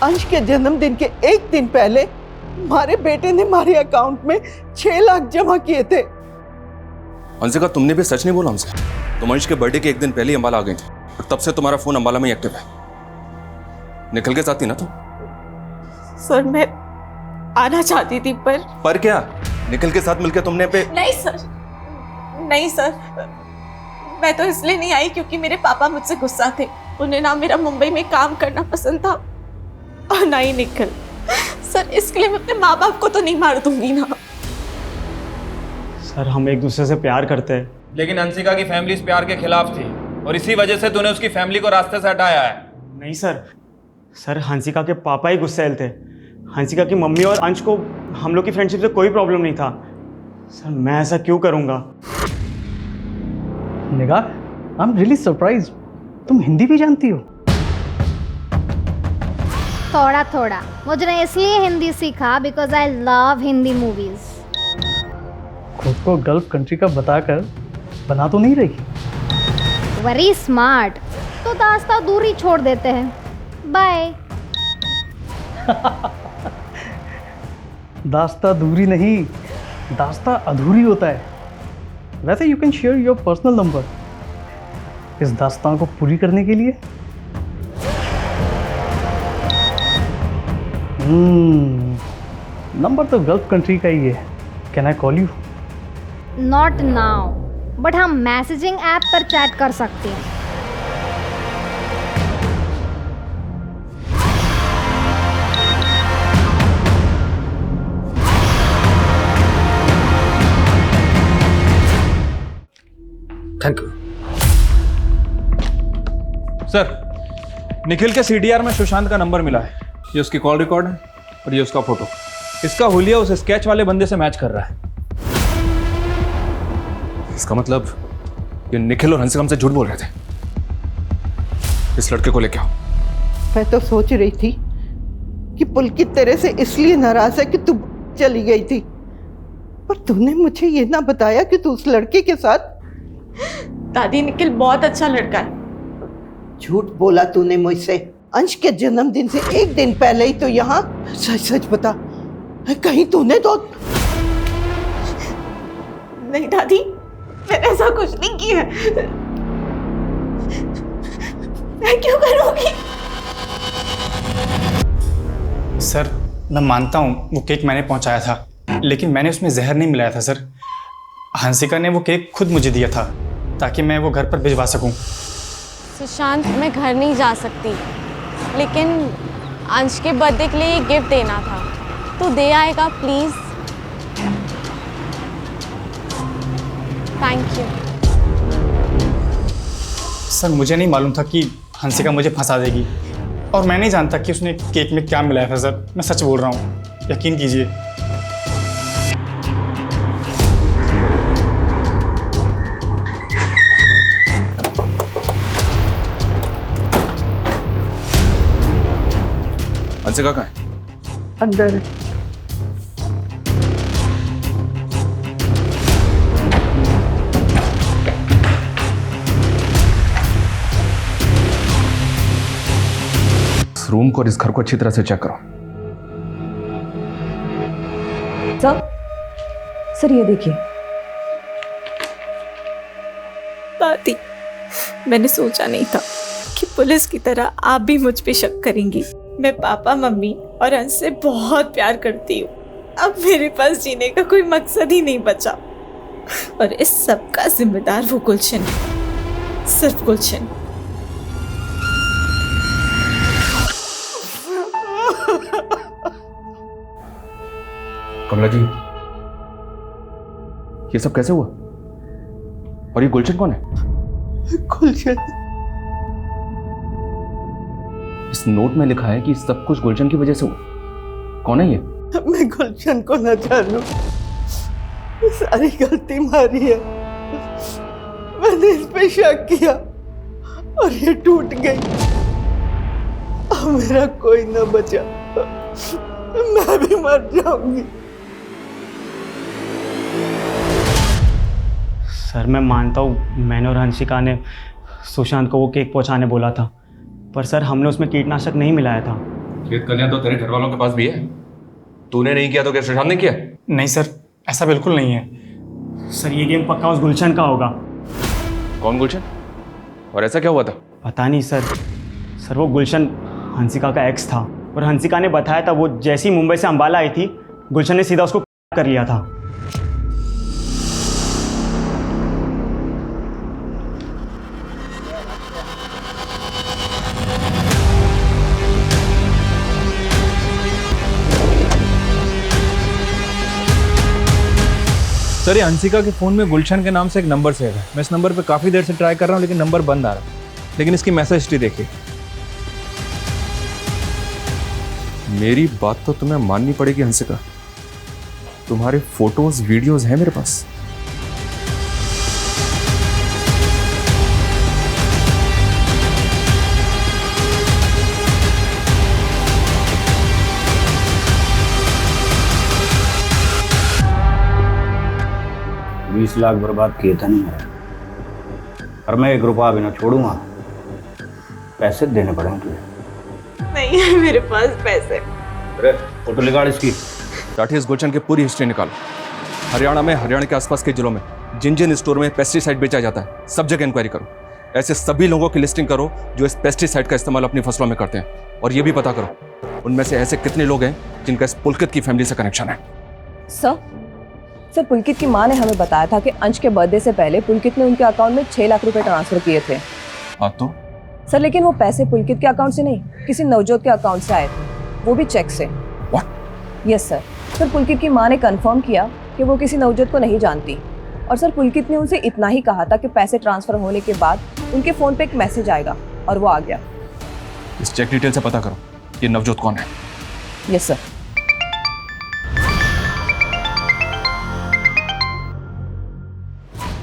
अंश के जन्मदिन के 1 दिन पहले हमारे बेटे ने हमारे अकाउंट में 6 लाख जमा किए थे। हंसिका, तुमने भी सच नहीं बोला हमसे। तुम अंश के बर्थडे के 1 दिन पहले ही अंबाला आ गई थी, और तब से तुम्हारा फोन अंबाला में ही एक्टिव है। निकल के साथ थी ना तुम? सर मैं आना चाहती थी, पर क्या निकल के साथ मिलकर तुमने पे? नहीं सर, नहीं सर, मैं तो इसलिए नहीं आई क्योंकि मेरे पापा मुझसे गुस्सा थे। उन्हें ना मेरा मुंबई में काम करना पसंद था और ना ही निकल। सर इसके लिए मैं अपने माँ बाप को तो नहीं मार दूंगी ना। सर हम एक दूसरे से प्यार करते हैं। लेकिन हंसिका की फैमिली इस प्यार के खिलाफ थी, और इसी वजह से तूने उसकी फैमिली को रास्ते से हटाया है। नहीं सर हंसिका के पापा ही गुस्सैल थे। हंसिका की मम्मी और अंश को हम लोग की फ्रेंडशिप से कोई प्रॉब्लम नहीं था। सर मैं ऐसा क्यों करूंगा? निगार, आई एम रियली सरप्राइज, तुम हिंदी भी जानती हो? थोड़ा थोड़ा। मुझे ने इसलिए हिंदी सीखा because I love Hindi movies. खुद को गल्फ कंट्री का बताकर बना तो नहीं रही? Very smart. तो दास्ता दूरी छोड़ देते हैं। बाय। दास्ता दूरी नहीं, दास्ता अधूरी होता है। वैसे you can share your personal number इस दास्तान को पूरी करने के लिए। नंबर तो गल्फ कंट्री का ही है। Can I call you? Not now, but हम मैसेजिंग ऐप पर चैट कर सकते हैं। थैंक यू सर, निखिल के सीडीआर में सुशांत का नंबर मिला है। ये उसकी कॉल रिकॉर्ड है और ये उसका फोटो। इसका हुलिया उस स्केच वाले बंदे से मैच कर रहा है। इसका मतलब ये निखिल और हंसिका हमसे झूठ बोल रहे थे। इस लड़के को लेके आओ। मैं तो सोच रही थी कि पुलकित तेरे से इसलिए नाराज है कि तू चली गई थी, पर तूने मुझे ये ना बताया कि तू उस लड़के के साथ। दादी, निखिल बहुत अच्छा लड़का है। झूठ बोला तूने मुझसे। अंश के जन्मदिन से एक दिन पहले ही तो यहाँ। सच सच बता, कहीं तूने तो नहीं दादी, मैंने ऐसा कुछ नहीं किया। मैं क्यों करूँगी? सर, मैं मानता हूँ वो केक मैंने पहुँचाया था, लेकिन मैंने उसमें जहर नहीं मिलाया था सर। हंसिका ने वो केक खुद मुझे दिया था ताकि मैं वो घर पर भिजवा सकूं। सुशांत, मैं घर नहीं जा सकती, लेकिन अंश के बर्थडे के लिए गिफ्ट देना था, तो दे आएगा प्लीज? Thank you. सर, मुझे नहीं मालूम था कि हंसिका मुझे फंसा देगी, और मैं नहीं जानता कि उसने केक में क्या मिलाया था सर। मैं सच बोल रहा हूँ, यकीन कीजिए। हंसिका कहाँ है? अंदर। इस रूम को और इस घर को अच्छी तरह से चेक करो। सर ये देखिए। दादी, मैंने सोचा नहीं था कि पुलिस की तरह आप भी मुझ पे शक करेंगी। मैं पापा, मम्मी और अंश से बहुत प्यार करती हूँ। अब मेरे पास जीने का कोई मकसद ही नहीं बचा, और इस सब का जिम्मेदार वो गुलशन है, सिर्फ गुलशन। कमला जी, ये सब कैसे हुआ? और ये गुलशन कौन है? गुलशन? इस नोट में लिखा है कि सब कुछ गुलशन की वजह से हुआ। कौन है ये? मैं गुलशन को न जानूं, सारी गलती मारी है। मैंने इस पे शक किया और ये टूट गई। अब मेरा कोई न बचा, मैं भी मर जाऊंगी। सर, मैं मानता हूँ मैंने और हंसिका ने सुशांत को वो केक पहुँचाने बोला था, पर सर हमने उसमें कीटनाशक नहीं मिलाया था। खेत कल्याण तो तेरे घर वालों के पास भी है। तूने नहीं किया तो क्या सुशांत ने किया? नहीं सर, ऐसा बिल्कुल नहीं है। सर, ये गेम पक्का उस गुलशन का होगा। कौन गुलशन? और ऐसा क्या हुआ था? पता नहीं सर वो गुलशन हंसिका का एक्स था, और हंसिका ने बताया था वो जैसी मुंबई से अंबाला आई थी, गुलशन ने सीधा उसको कर लिया था। सर, ये हंसिका के फ़ोन में गुलशन के नाम से एक नंबर सेव है। मैं इस नंबर पे काफ़ी देर से ट्राई कर रहा हूँ, लेकिन नंबर बंद आ रहा है। लेकिन इसकी मैसेज हिस्ट्री देखिए। मेरी बात तो तुम्हें माननी पड़ेगी हंसिका, तुम्हारे फोटोज वीडियोज हैं मेरे पास। 20 लाख बर्बाद किए थे नहीं मेरे, और मैं 1 रुपया भी ना छोड़ूंगा। पैसे देने पड़ेंगे तुझे। नहीं है मेरे पास पैसे। अरे फोटो निकाल इसकी। राठी, इस गुलशन की पूरी हिस्ट्री निकालो। हरियाणा में, हरियाणा के आसपास के जिलों में जिन जिन स्टोर में पेस्टिसाइड बेचा जाता है, सब जगह इंक्वायरी करो। ऐसे सभी लोगों की लिस्टिंग करो जो इस पेस्टिसाइड का इस्तेमाल अपनी फसलों में करते हैं, और ये भी पता करो उनमें से ऐसे कितने लोग हैं जिनका इस पुलकित की फैमिली से कनेक्शन है। सर पुलकित की माँ ने हमें बताया था कि अंश के बर्थडे से पहले पुलकित ने उनके अकाउंट में 6 लाख रुपए ट्रांसफर किए थे। हाँ तो सर लेकिन वो पैसे पुलकित के अकाउंट से नहीं, किसी नवजोत के अकाउंट से आए थे, वो भी चेक से। यस सर पुलकित की माँ ने कंफर्म किया कि वो किसी नवजोत को नहीं जानती, और सर पुलकित ने उनसे इतना ही कहा था कि पैसे ट्रांसफर होने के बाद उनके फोन पे एक मैसेज आएगा, और वो आ गया। इस चेक डिटेल से पता करो ये नवजोत कौन है। Yes sir.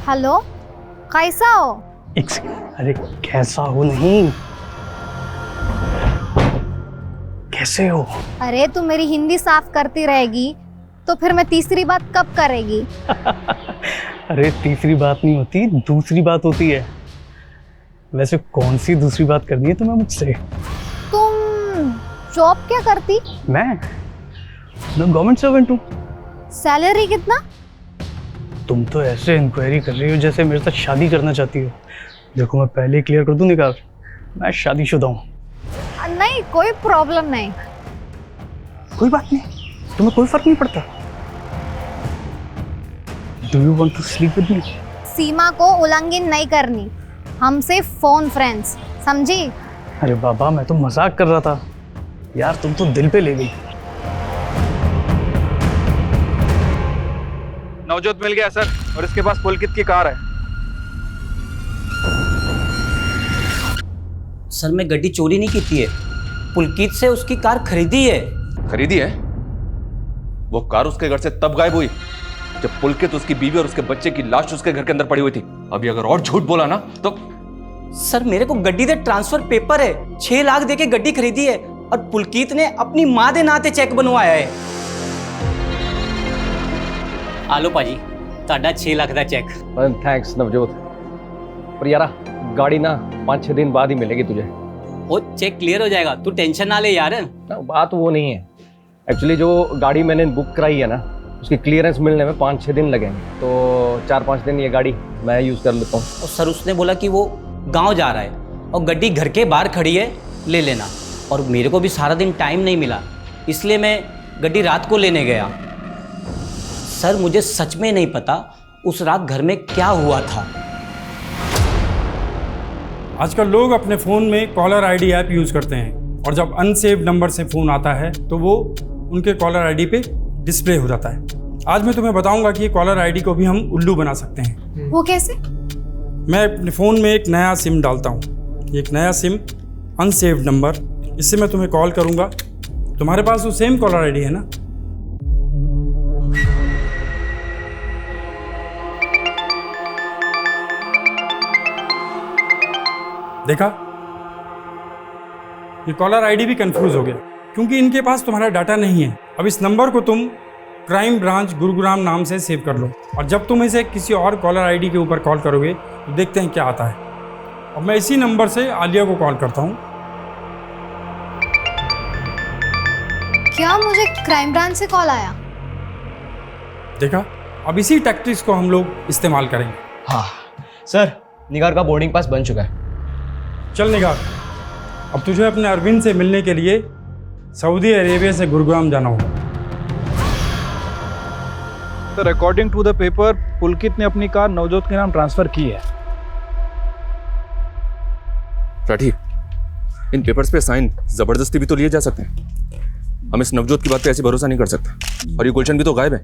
हेलो, कैसा हो? अरे कैसा हो नहीं, कैसे हो? अरे तू मेरी हिंदी साफ करती रहेगी तो फिर मैं तीसरी बात कब करेगी? अरे तीसरी बात नहीं होती, दूसरी बात होती है। वैसे कौन सी दूसरी बात करनी है तुम्हें मुझसे? तुम जॉब क्या करती? मैं गवर्नमेंट सर्वेंट हूँ। सैलरी कितना? तुम तो ऐसे इंक्वायरी कर रही हो जैसे मेरे साथ शादी करना चाहती हो। देखो मैं पहले क्लियर कर दूं निकाल, मैं शादीशुदा हूँ। नहीं, कोई प्रॉब्लम नहीं। कोई बात नहीं, तुम्हें कोई फर्क नहीं पड़ता। Do you want to sleep with me? सीमा को उल्लंघन नहीं करनी, हमसे फोन फ्रेंड्स, समझी? अरे बाबा मैं तो मजाक कर रहा था यार, तुम तो दिल पे ले गई। नवजोत मिल गया सर, और इसके पास पुलकित की कार है। सर मैं गड्डी चोरी नहीं की है, पुलकित से उसकी कार खरीदी है। खरीदी है? वो कार उसके घर से तब गायब हुई जब पुलकित, उसकी बीवी और उसके बच्चे की लाश उसके घर के अंदर पड़ी हुई थी। अभी अगर और झूठ बोला ना तो। सर मेरे को गड्डी दे ट्रांसफर पेपर है, 6 लाख दे के गड्डी खरीदी है, और पुलकित ने अपनी माँ दे नाते चेक बनवाया है। आलो पाजी, ताड़ा 6 लाख का चेक। थैंक्स नवजोत, पर यार गाड़ी ना 5-6 दिन बाद ही मिलेगी तुझे। वो चेक क्लियर हो जाएगा, तू टेंशन ना ले यार। बात वो नहीं है, एक्चुअली जो गाड़ी मैंने बुक कराई है ना, उसकी क्लियरेंस मिलने में 5-6 दिन लगेंगे, तो 4-5 दिन ये गाड़ी मैं यूज़ कर लेता हूँ। और सर उसने बोला कि वो गांव जा रहा है और गड्डी घर के बाहर खड़ी है, ले लेना। और मेरे को भी सारा दिन टाइम नहीं मिला, इसलिए मैं गड्डी रात को लेने गया। सर मुझे सच में नहीं पता उस रात घर में क्या हुआ था। आजकल लोग अपने फ़ोन में कॉलर आईडी ऐप यूज़ करते हैं, और जब अनसेव्ड नंबर से फ़ोन आता है तो वो उनके कॉलर आईडी पे डिस्प्ले हो जाता है। आज मैं तुम्हें बताऊंगा कि ये कॉलर आईडी को भी हम उल्लू बना सकते हैं। वो कैसे? मैं अपने फ़ोन में एक नया सिम डालता हूँ, एक नया सिम अनसेव्ड नंबर, इससे मैं तुम्हें कॉल करूँगा। तुम्हारे पास वो सेम कॉलर आईडी है ना? देखा, ये कॉलर आईडी भी कंफ्यूज हो गया क्योंकि इनके पास तुम्हारा डाटा नहीं है। अब इस नंबर को तुम क्राइम ब्रांच गुरुग्राम नाम से सेव कर लो, और जब तुम इसे किसी और कॉलर आईडी के ऊपर कॉल करोगे तो देखते हैं क्या आता है। अब मैं इसी नंबर से आलिया को कॉल करता हूँ। क्या मुझे क्राइम ब्रांच से कॉल आया? देखा, अब इसी टैक्टिक्स को हम लोग इस्तेमाल करेंगे। हाँ सर, निगार का बोर्डिंग पास बन चुका है। चल निगार, अब तुझे अपने अरविंद से मिलने के लिए सऊदी अरेबिया से गुरुग्राम जाना होगा। Sir according to the paper, Pulkit ने अपनी कार नवजोत के नाम ट्रांसफर की है। राठी, इन पेपर्स पे साइन जबरदस्ती भी तो लिए जा सकते हैं। हम इस नवजोत की बात पे ऐसे भरोसा नहीं कर सकते। और ये गुलशन भी तो गायब है,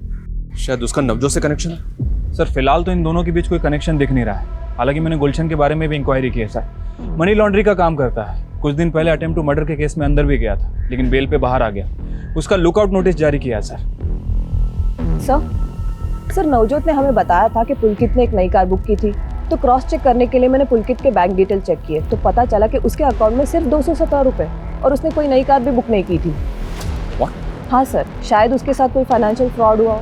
शायद उसका नवजोत से कनेक्शन है। सर फिलहाल तो इन दोनों के बीच कोई कनेक्शन दिख नहीं रहा है। हालांकि मैंने गुलशन के बारे में भी इंक्वायरी की है सर। मनी लॉन्ड्री का काम करता है, कुछ दिन पहले अटेम्प्ट टू मर्डर के केस में अंदर भी गया था, लेकिन बेल पे बाहर आ गया। उसका लुकआउट नोटिस जारी किया सर। सर नवजोत ने हमें बताया था कि पुलकित ने एक नई कार बुक की थी, तो क्रॉस चेक करने के लिए मैंने पुलकित के बैंक डिटेल चेक किए, तो पता चला कि उसके अकाउंट में सिर्फ 217 रुपये, और उसने कोई नई कार भी बुक नहीं की थी। हाँ सर, शायद उसके साथ कोई फाइनेंशियल फ्रॉड हुआ।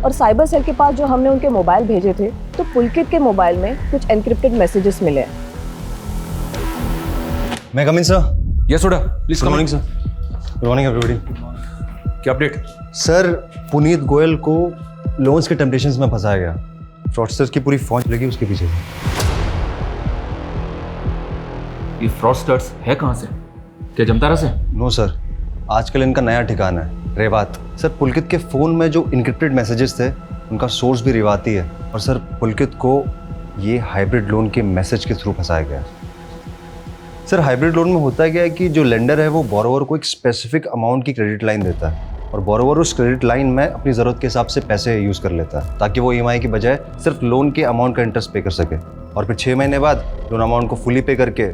और साइबर सेल के पास जो हमने उनके मोबाइल भेजे थे, तो पुलकित के मोबाइल में कुछ एनक्रिप्टेड मैसेजेस मिले हैं। मैं come in sir? Yes Sodha, please good morning sir. Good morning everybody. क्या अपडेट? सर पुनीत गोयल को लोन्स के टेम्पटेशंस में फंसाया गया। फ्रॉडस्टर्स की पूरी फौज लगी उसके पीछे। ये फ्रॉडस्टर्स है कहाँ से? क्या जमतारा से? नो सर, आजकल इनका नया ठिकाना है रेवात। सर पुलकित के फ़ोन में जो इनक्रिप्टेड मैसेजेस थे उनका सोर्स भी रेवाती है। और सर पुलकित को ये हाइब्रिड लोन के मैसेज के थ्रू फंसाया गया। सर हाइब्रिड लोन में होता क्या है कि जो लेंडर है वो बोरोवर को एक स्पेसिफिक अमाउंट की क्रेडिट लाइन देता है और बोरोवर उस क्रेडिट लाइन में अपनी ज़रूरत के हिसाब से पैसे यूज़ कर लेता है ताकि वो ईएमआई की बजाय सिर्फ लोन के अमाउंट का इंटरेस्ट पे कर सके। और फिर 6 महीने बाद लोन अमाउंट को फुली पे करके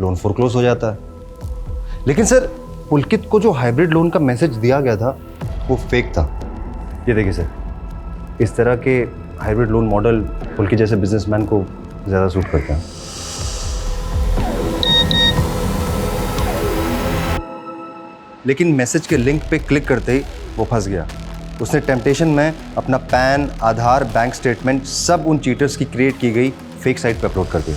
लोन फोरक्लोज हो जाता है। लेकिन सर पुलकित को जो हाइब्रिड लोन का मैसेज दिया गया था वो फेक था। ये देखिए सर, इस तरह के हाइब्रिड लोन मॉडल पुलकित जैसे बिजनेसमैन को ज़्यादा सूट करते हैं। लेकिन मैसेज के लिंक पे क्लिक करते ही वो फंस गया। उसने टेम्पटेशन में अपना पैन, आधार, बैंक स्टेटमेंट सब उन चीटर्स की क्रिएट की गई फेक साइट पे अपलोड कर दिया।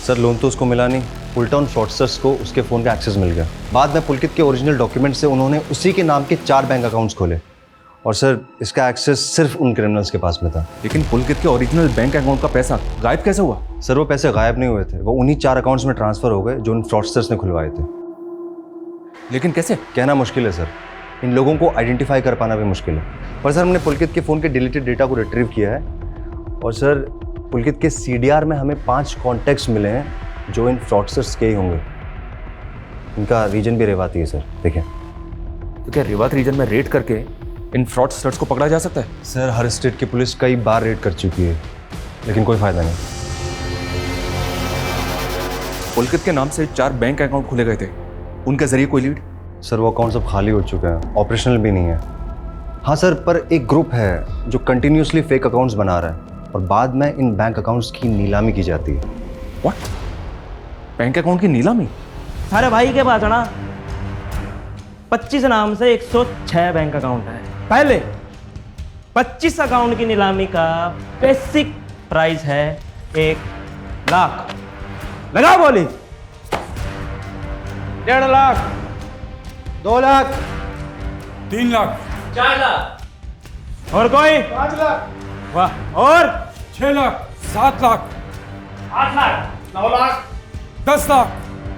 सर लोन तो उसको मिला नहीं, उल्टा उन फ्रॉडस्टर्स को उसके फ़ोन का एक्सेस मिल गया। बाद में पुलकित के ओरिजिनल डॉक्यूमेंट से उन्होंने उसी के नाम के 4 बैंक अकाउंट्स खोले और सर इसका एक्सेस सिर्फ उन क्रिमिनल्स के पास में था। लेकिन पुलकित के ओरिजिनल बैंक अकाउंट का पैसा गायब कैसे हुआ? सर वो पैसे गायब नहीं हुए थे, वो उन्हीं 4 अकाउंट्स में ट्रांसफ़र हो गए जो उन फ्रॉडस्टर्स ने खुलवाए थे। लेकिन कैसे? कहना मुश्किल है सर, इन लोगों को आइडेंटिफाई कर पाना भी मुश्किल है। पर सर हमने पुलकित के फ़ोन के डिलीटेड डेटा को रिट्रीव किया है और सर पुलकित के CDR में हमें 5 कॉन्टैक्ट्स मिले हैं जो इन फ्रॉडस्टर्स के ही होंगे। इनका रीजन भी रेवाती है सर, देखें। तो क्या रेवात रीजन में रेड करके इन फ्रॉडस्टर्स को पकड़ा जा सकता है? सर हर स्टेट की पुलिस कई बार रेड कर चुकी है लेकिन कोई फ़ायदा नहीं। पुलकित के नाम से 4 बैंक अकाउंट खोले गए थे, उनके जरिए कोई लीड? सर वो अकाउंट सब खाली हो चुके हैं, ऑपरेशनल भी नहीं है। हाँ सर, पर एक ग्रुप है जो कंटिन्यूसली फेक अकाउंट्स बना रहा है और बाद में इन बैंक अकाउंट्स की नीलामी की जाती है। व्हाट? बैंक अकाउंट की नीलामी? अरे भाई के पास है ना 25 नाम से 106 बैंक अकाउंट है। पहले 25 अकाउंट की नीलामी का बेसिक प्राइस है 1 लाख। लगा बोली 1.5 लाख, 2 लाख, 3 लाख, 4 लाख। और कोई? 5 लाख। वाह। और 6 लाख, 7 लाख, 8 लाख, 9 लाख, 10 लाख,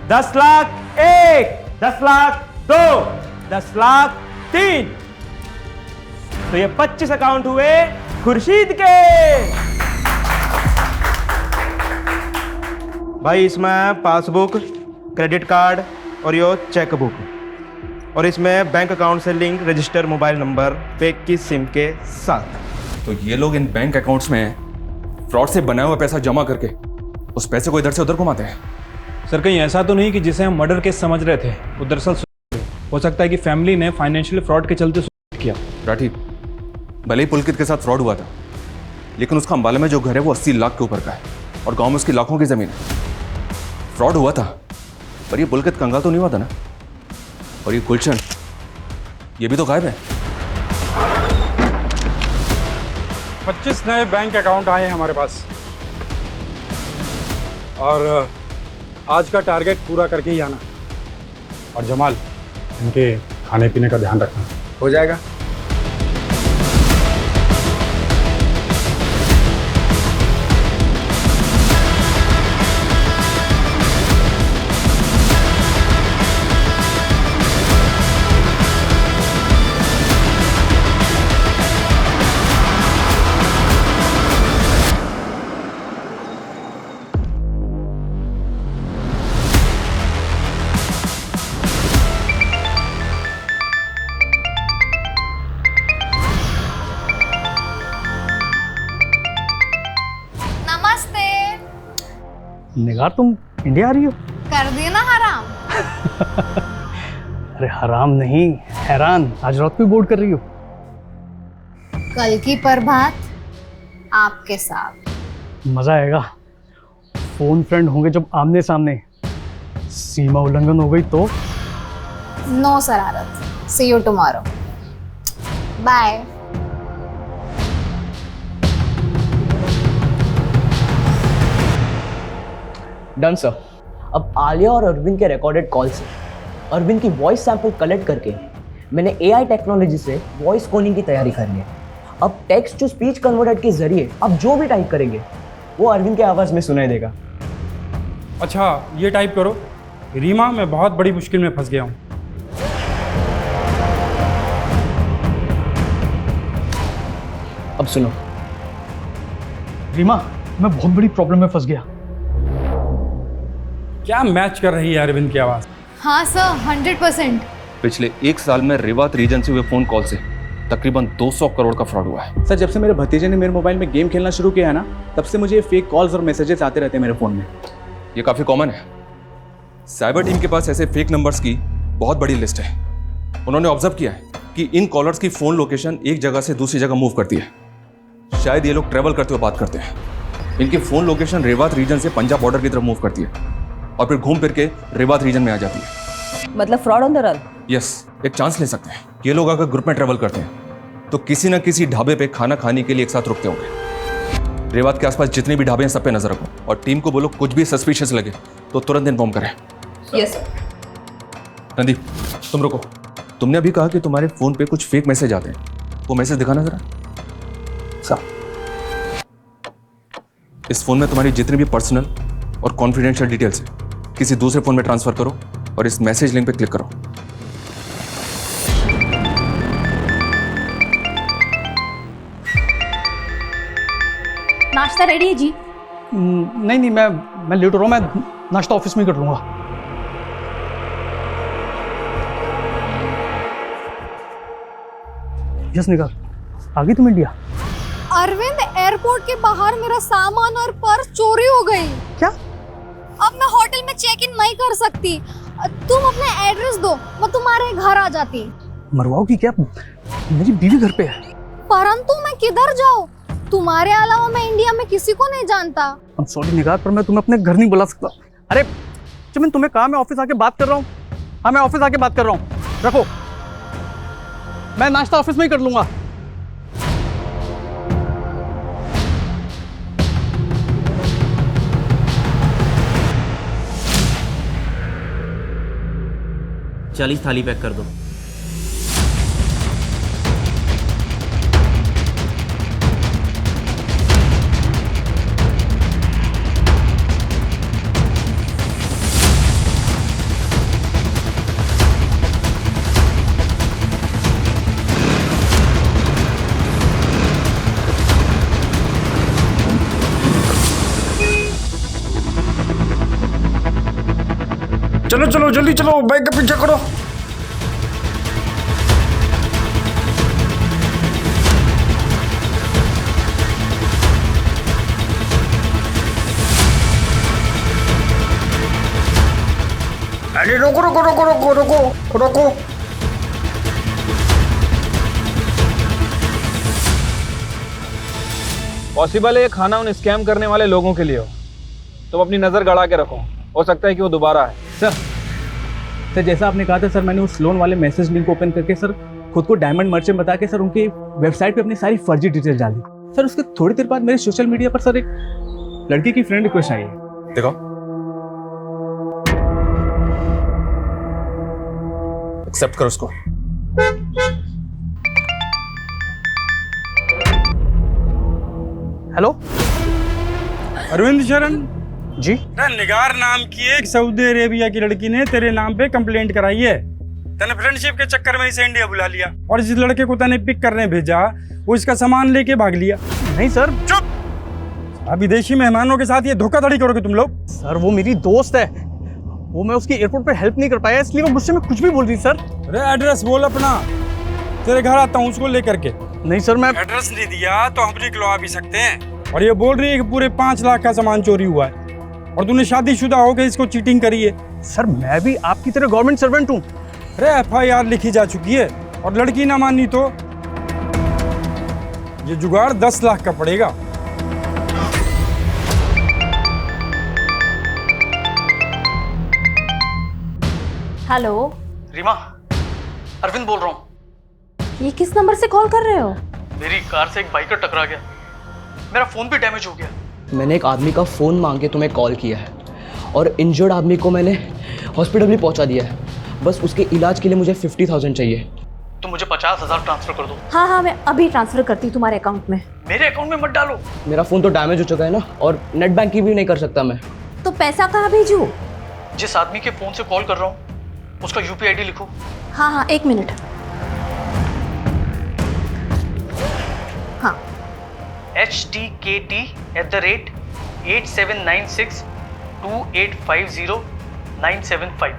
10 लाख 1, 10 लाख 2, 10 लाख 3। तो ये 25 अकाउंट हुए खुर्शीद के। भाई इसमें पासबुक, क्रेडिट कार्ड और यो चेक बुक, और इसमें बैंक अकाउंट से link register mobile number fake की सिम के साथ। तो ये लोग इन बैंक अकाउंट्स में फ्रॉड से बनाया हुआ पैसा जमा करके उस पैसे को इधर से उधर घुमाते हैं। सर कहीं ऐसा तो नहीं कि जिसे हम मर्डर केस समझ रहे थे वो दरअसल हो सकता है कि फैमिली ने फाइनेंशियल फ्रॉड के चलते सुसाइड किया। राठी, भले ही पुलकित के साथ फ्रॉड हुआ था लेकिन उसका अंबाला में जो घर है वो 80 लाख के ऊपर का है और गांव में उसकी लाखों की जमीन है। फ्रॉड हुआ था पर ये पुलकित कंगाल तो नहीं हुआ था ना। और ये गुलशन, ये भी तो गायब है। 25 नए बैंक अकाउंट आए हैं हमारे पास और आज का टारगेट पूरा करके ही आना। और जमाल, इनके खाने पीने का ध्यान रखना। हो जाएगा। निगार, तुम इंडिया आ रही हो? कर दिए ना हराम। अरे हराम नहीं, हैरान। आज रात को बोर्ड कर रही हो? कल की प्रभात आपके साथ मजा आएगा। फोन फ्रेंड होंगे जब आमने सामने। सीमा उल्लंघन हो गई तो? नो शरारत। See you tomorrow. Bye. Done sir. अब आलिया और अरविंद के रिकॉर्डेड कॉल से अरविंद की वॉइस सैंपल कलेक्ट करके मैंने AI टेक्नोलॉजी से वॉइस कोडिंग की तैयारी कर ली है। अब टेक्स्ट टू स्पीच कन्वर्टर के जरिए आप जो भी टाइप करेंगे वो अरविंद के आवाज़ में सुनाई देगा। अच्छा ये टाइप करो, रीमा मैं बहुत बड़ी मुश्किल में फंस गया हूँ। अब सुनो। रीमा, मैं बहुत बड़ी प्रॉब्लम में फंस गया। क्या मैच कर रही है अरविंद की आवाज़? हाँ सर, 100%। पिछले 1 साल में रेवात रीजन से हुए फोन कॉल से तकरीबन 200 करोड़ का फ्रॉड हुआ है। सर जब से मेरे भतीजे ने मेरे मोबाइल में गेम खेलना शुरू किया है ना, तब से मुझे फेक कॉल्स और मैसेजेस आते रहते हैं मेरे फ़ोन में। ये काफ़ी कॉमन है। साइबर टीम के पास ऐसे फेक नंबर्स की बहुत बड़ी लिस्ट है। उन्होंने ऑब्जर्व किया है कि इन कॉलर्स की फ़ोन लोकेशन एक जगह से दूसरी जगह मूव करती है। शायद ये लोग ट्रैवल करते हुए बात करते हैं। इनकी फ़ोन लोकेशन रेवात रीजन से पंजाब बॉर्डर की तरफ मूव करती है और फिर घूम फिर के रेवात रीजन में आ जाती है। मतलब fraud on the run. Yes, एक चांस ले सकते हैं। ये लोग अगर ग्रुप में ट्रैवल करते हैं तो किसी न किसी ढाबे पे खाना खाने के लिए एक साथ रुकते होंगे। रेवात के आसपास जितने भी ढाबे हैं सब पे नजर रखो और टीम को बोलो कुछ भी सस्पिशियस लगे तो तुरंत इन्फॉर्म करें। Yes sir. नंदी तुम रुको, तुमने अभी कहा कि तुम्हारे फोन पे कुछ फेक मैसेज आते हैं, वो मैसेज दिखाना जरा। इस फोन में तुम्हारी जितनी भी पर्सनल और कॉन्फिडेंशियल डिटेल्स है किसी दूसरे फोन में ट्रांसफर करो और इस मैसेज लिंक पे क्लिक करो। नाश्ता रेडी है जी? नहीं मैं लेट हो रहा हूँ, मैं नाश्ता ऑफिस में ही कर लूँगा। यस निकाल, आ गई तुम इंडिया? अरविंद, एयरपोर्ट के बाहर मेरा सामान और पर्स चोरी हो गई। क्या? अब मैं होटल में चेक इन नहीं कर सकती। तुम अपना एड्रेस दो, मैं तुम्हारे घर आ जाती। मरवाओगी क्या? मेरी बीवी घर पे है। परंतु मैं किधर जाऊँ? तुम्हारे अलावा मैं इंडिया में किसी को नहीं जानता। I'm sorry निगार, पर मैं तुम्हें अपने घर नहीं बुला सकता। अरे चमन, तुम्हें कहा मैं ऑफिस आके बात कर रहा हूँ। हाँ मैं ऑफिस आके बात कर रहा हूँ, रखो। मैं नाश्ता ऑफिस में ही कर लूंगा। चालीस थाली पैक कर दो। चलो चलो जल्दी चलो, बैग का पीछा करो। अरे रोको रोको रोको रोको रोको रोको। पॉसिबल है ये खाना उन स्कैम करने वाले लोगों के लिए हो। तुम अपनी नज़र गड़ा के रखो, हो सकता है कि वो दोबारा आए। सर जैसा आपने कहा था सर, मैंने उस लोन वाले मैसेज लिंक ओपन करके सर खुद को डायमंड मर्चेंट बता के सर उनकी वेबसाइट पे अपनी सारी फर्जी डिटेल डाल दी। सर उसके थोड़ी देर बाद मेरे सोशल मीडिया पर सर एक लड़की की फ्रेंड रिक्वेस्ट आई है। देखो, एक्सेप्ट करो उसको। हेलो अरविंद शरण जी। निगार नाम की एक सऊदी अरेबिया की लड़की ने तेरे नाम पे कंप्लेंट कराई है। तने फ्रेंडशिप के चक्कर में इसे इंडिया बुला लिया और जिस लड़के को तने पिक करने भेजा वो इसका सामान लेके भाग लिया। नहीं सर। चुप। अब विदेशी मेहमानों के साथ ये धोखाधड़ी करोगे तुम लोग? सर वो मेरी दोस्त है, वो मैं उसकी एयरपोर्ट पे हेल्प नहीं कर पाया, इसलिए वो मुझसे में कुछ भी बोल रही। सर अरे एड्रेस बोल अपना, तेरे घर आता हूँ उसको लेकर के। नहीं सर, मैं एड्रेस नहीं दिया तो हम निकलवा भी सकते हैं। और ये बोल रही है कि पूरे 5 लाख का सामान चोरी हुआ है और तूने शादीशुदा होकर इसको चीटिंग करी है। सर मैं भी आपकी तरह गवर्नमेंट सर्वेंट हूँ। अरे FIR लिखी जा चुकी है और लड़की ना मानी तो ये जुगाड़ 10 लाख का पड़ेगा। हेलो रीमा, अरविंद बोल रहा हूँ। ये किस नंबर से कॉल कर रहे हो? मेरी कार से एक बाइकर टकरा गया, मेरा फोन भी डैमेज हो गया। मैंने एक आदमी का फ़ोन मांग के तुम्हें कॉल किया है और इंजर्ड आदमी को मैंने हॉस्पिटल भी पहुंचा दिया है। बस उसके इलाज के लिए मुझे 50,000 चाहिए। तो मुझे 50,000 ट्रांसफर कर दो। हाँ हाँ, मैं अभी ट्रांसफर करती हूँ तुम्हारे अकाउंट में। मेरे अकाउंट में मत डालो। मेरा फ़ोन तो डैमेज हो चुका है ना, और नेट बैंकिंग भी नहीं कर सकता मैं। तो पैसा कहाँ भेजूँ? जिस आदमी के फ़ोन से कॉल कर रहा हूँ उसका UPI ID लिखो। हाँ हाँ, 1 मिनट। हाँ, HTKT@87962850,975।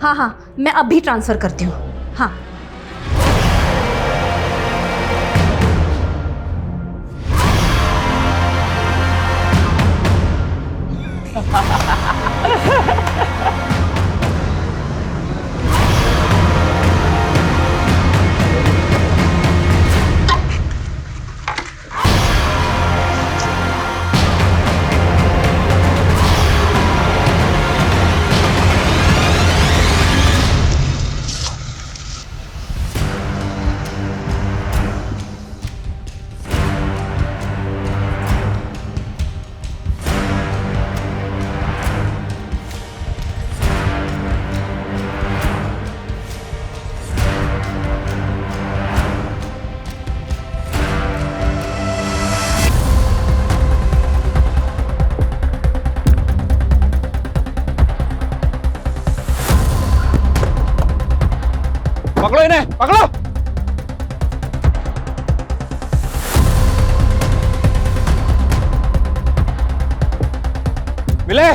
हाँ हाँ, मैं अभी ट्रांसफर करती हूँ। हाँ। पकड़ो इन्हें, पकड़ो। मिले।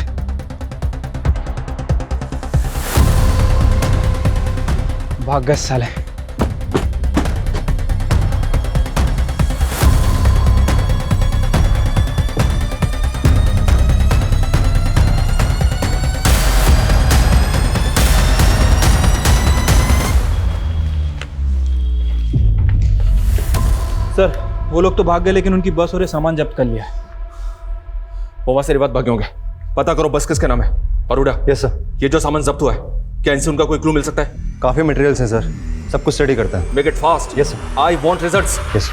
भाग गए साले। सर, वो लोग तो भाग गए लेकिन उनकी बस और ये सामान जब्त कर लिया। वो वहां से रिवात भागे होंगे। पता करो बस किसके नाम है। अरोड़ा। Yes sir. ये जो सामान जब्त हुआ है, क्या इनसे उनका कोई क्लू मिल सकता है? काफ़ी मटेरियल्स हैं सर, सब कुछ स्टडी करते हैं। Make it fast. Yes sir. I want results. Yes.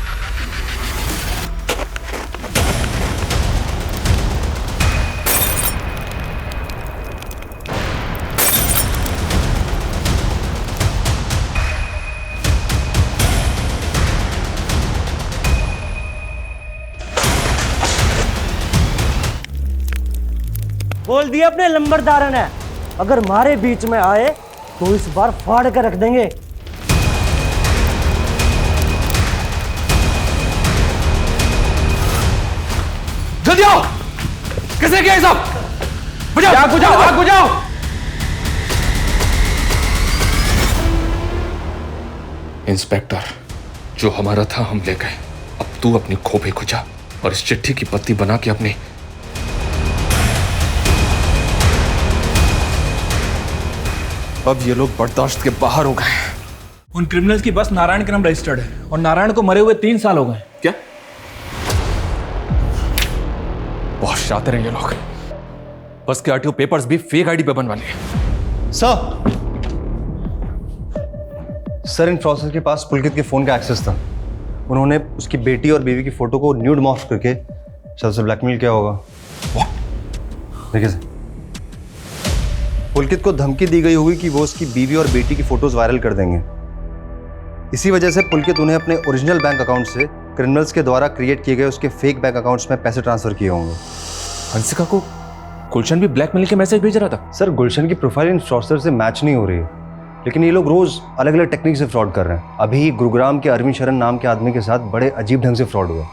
बोल दिया अपने लंबरदार ने, अगर हमारे बीच में आए तो इस बार फाड़ कर रख देंगे। जल्दी आओ। किसने किया ये सब? बुझाओ, आग बुझाओ, आग बुझाओ। इंस्पेक्टर, जो हमारा था हम ले गए। अब तू अपनी खोपड़ी खुजा और इस चिट्ठी की पत्ती बना के अपनी अब ये लोग बर्दाश्त के बाहर हो गए। उन क्रिमिनल्स की बस नारायण के नाम रजिस्टर्ड है और नारायण को मरे हुए 3 साल हो गए। क्या? बहुत शातिर हैं ये लोग। बस के RTO पेपर्स भी फेक आईडी पे बनवा लिए। सर इन फ्रॉस्टर के पास पुलकित के फ़ोन का एक्सेस था। उन्होंने उसकी बेटी और बीवी की फ़ोटो को न्यूड मॉर्फ करके शायद उसे ब्लैकमेल किया होगा। देखिए सर, पुलकित को धमकी दी गई होगी कि वो उसकी बीवी और बेटी की फ़ोटोज़ वायरल कर देंगे। इसी वजह से पुलकित उन्हें अपने ओरिजिनल बैंक अकाउंट से क्रिमिनल्स के द्वारा क्रिएट किए गए उसके फेक बैंक अकाउंट्स में पैसे ट्रांसफ़र किए होंगे। हंसिका को गुलशन भी ब्लैकमेल के मैसेज भेज रहा था। सर गुलशन की प्रोफाइल इन फ्रॉस्टर से मैच नहीं हो रही है, लेकिन ये लोग रोज अलग अलग टेक्निक से फ्रॉड कर रहे हैं। अभी गुरुग्राम के अरविंद शरण नाम के आदमी के साथ बड़े अजीब ढंग से फ्रॉड हुआ,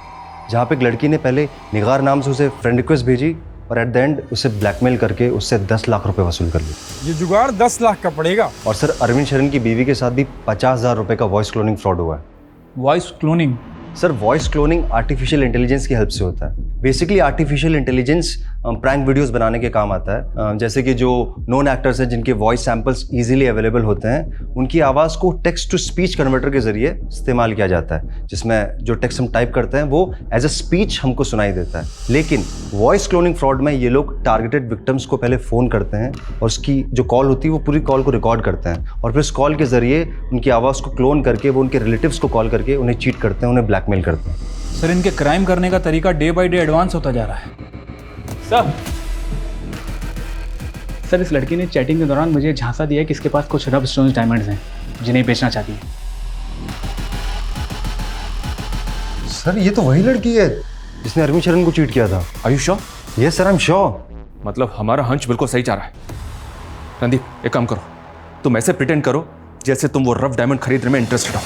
जहाँ पे एक लड़की ने पहले निगार नाम से उसे फ्रेंड रिक्वेस्ट भेजी और एट द एंड उसे ब्लैकमेल करके उससे 10 लाख रुपए वसूल कर लिए। ये जुगाड़ 10 लाख का पड़ेगा। और सर अरविंद शरण की बीवी के साथ भी 50,000 रुपए का वॉइस क्लोनिंग फ्रॉड हुआ है। Voice cloning? Sir voice cloning artificial intelligence की हेल्प से होता है। Basically artificial intelligence prank videos बनाने के काम आता है। जैसे कि जो नोन एक्टर्स हैं जिनके वॉइस सैंपल्स इजीली अवेलेबल होते हैं, उनकी आवाज़ को टेक्स्ट टू स्पीच कन्वर्टर के जरिए इस्तेमाल किया जाता है, जिसमें जो टेक्स्ट हम टाइप करते हैं वो एज अ स्पीच हमको सुनाई देता है। लेकिन वॉइस क्लोनिंग फ्रॉड में ये लोग टारगेटेड विक्टिम्स को पहले फ़ोन करते हैं और उसकी जो कॉल होती है वो पूरी कॉल को रिकॉर्ड करते हैं और फिर उस कॉल के जरिए उनकी आवाज़ को क्लोन करके वो उनके रिलेटिव्स को कॉल करके उन्हें चीट करते हैं, उन्हें ब्लैकमेल करते हैं। सर इनके क्राइम करने का तरीका डे बाय डे एडवांस होता जा रहा है। सर सर इस लड़की ने चैटिंग के दौरान मुझे झांसा दिया कि इसके पास कुछ रब स्टोन्स डायमंड्स हैं जिन्हें बेचना चाहती है। सर ये तो वही लड़की है जिसने अरविंद शरण को चीट किया था। Are you sure? Yes sir, I am sure. मतलब हमारा हंच बिल्कुल सही जा रहा है। रणदीप एक काम करो, तुम ऐसे प्रिटेंड करो जैसे तुम वो रफ डायमंड खरीदने में इंटरेस्टेड हो।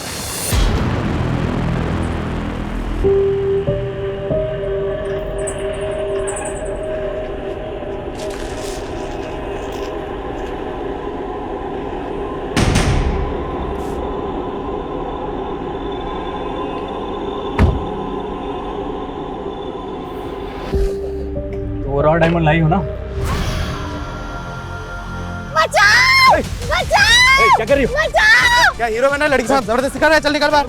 तो रॉ डायमंड लाई हो ना? बचाओ! बचाओ! क्या कर रही हो? बचाओ! क्या हीरो बनना लड़की के साथ जबरदस्ती कर रहा है? चल निकल बाहर,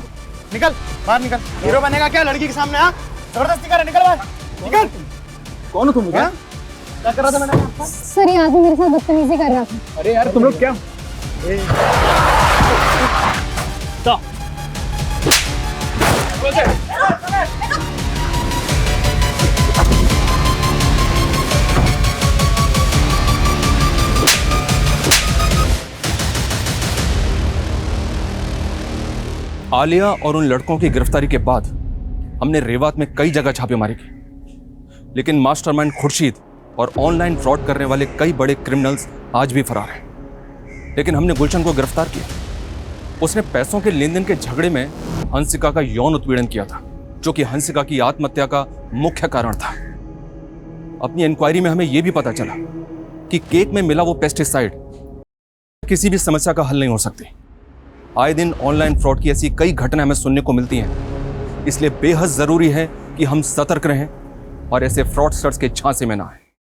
निकल बाहर निकल। हीरो बनेगा क्या लड़की के सामने? हाँ जबरदस्ती कर रहा है, निकल बाहर निकल। कौन हो तुम? क्या कर रहा था मैंने? सर ये आदमी मेरे साथ बदतमीजी कर रहा था। अरे यार तुम लोग क्या आलिया और उन लड़कों की गिरफ्तारी के बाद हमने रेवात में कई जगह छापेमारी की, लेकिन मास्टरमाइंड खुर्शीद और ऑनलाइन फ्रॉड करने वाले कई बड़े क्रिमिनल्स आज भी फरार हैं। लेकिन हमने गुलशन को गिरफ्तार किया। उसने पैसों के लेन देन के झगड़े में हंसिका का यौन उत्पीड़न किया था, जो कि हंसिका की आत्महत्या का मुख्य कारण था। अपनी इंक्वायरी में हमें यह भी पता चला कि केक में मिला वो पेस्टिसाइड किसी भी समस्या का हल नहीं हो सकती। आए दिन ऑनलाइन फ्रॉड की ऐसी कई घटनाएं हमें सुनने को मिलती हैं, इसलिए बेहद जरूरी है कि हम सतर्क रहें और ऐसे फ्रॉडस्टर्स के झांसे में ना आए।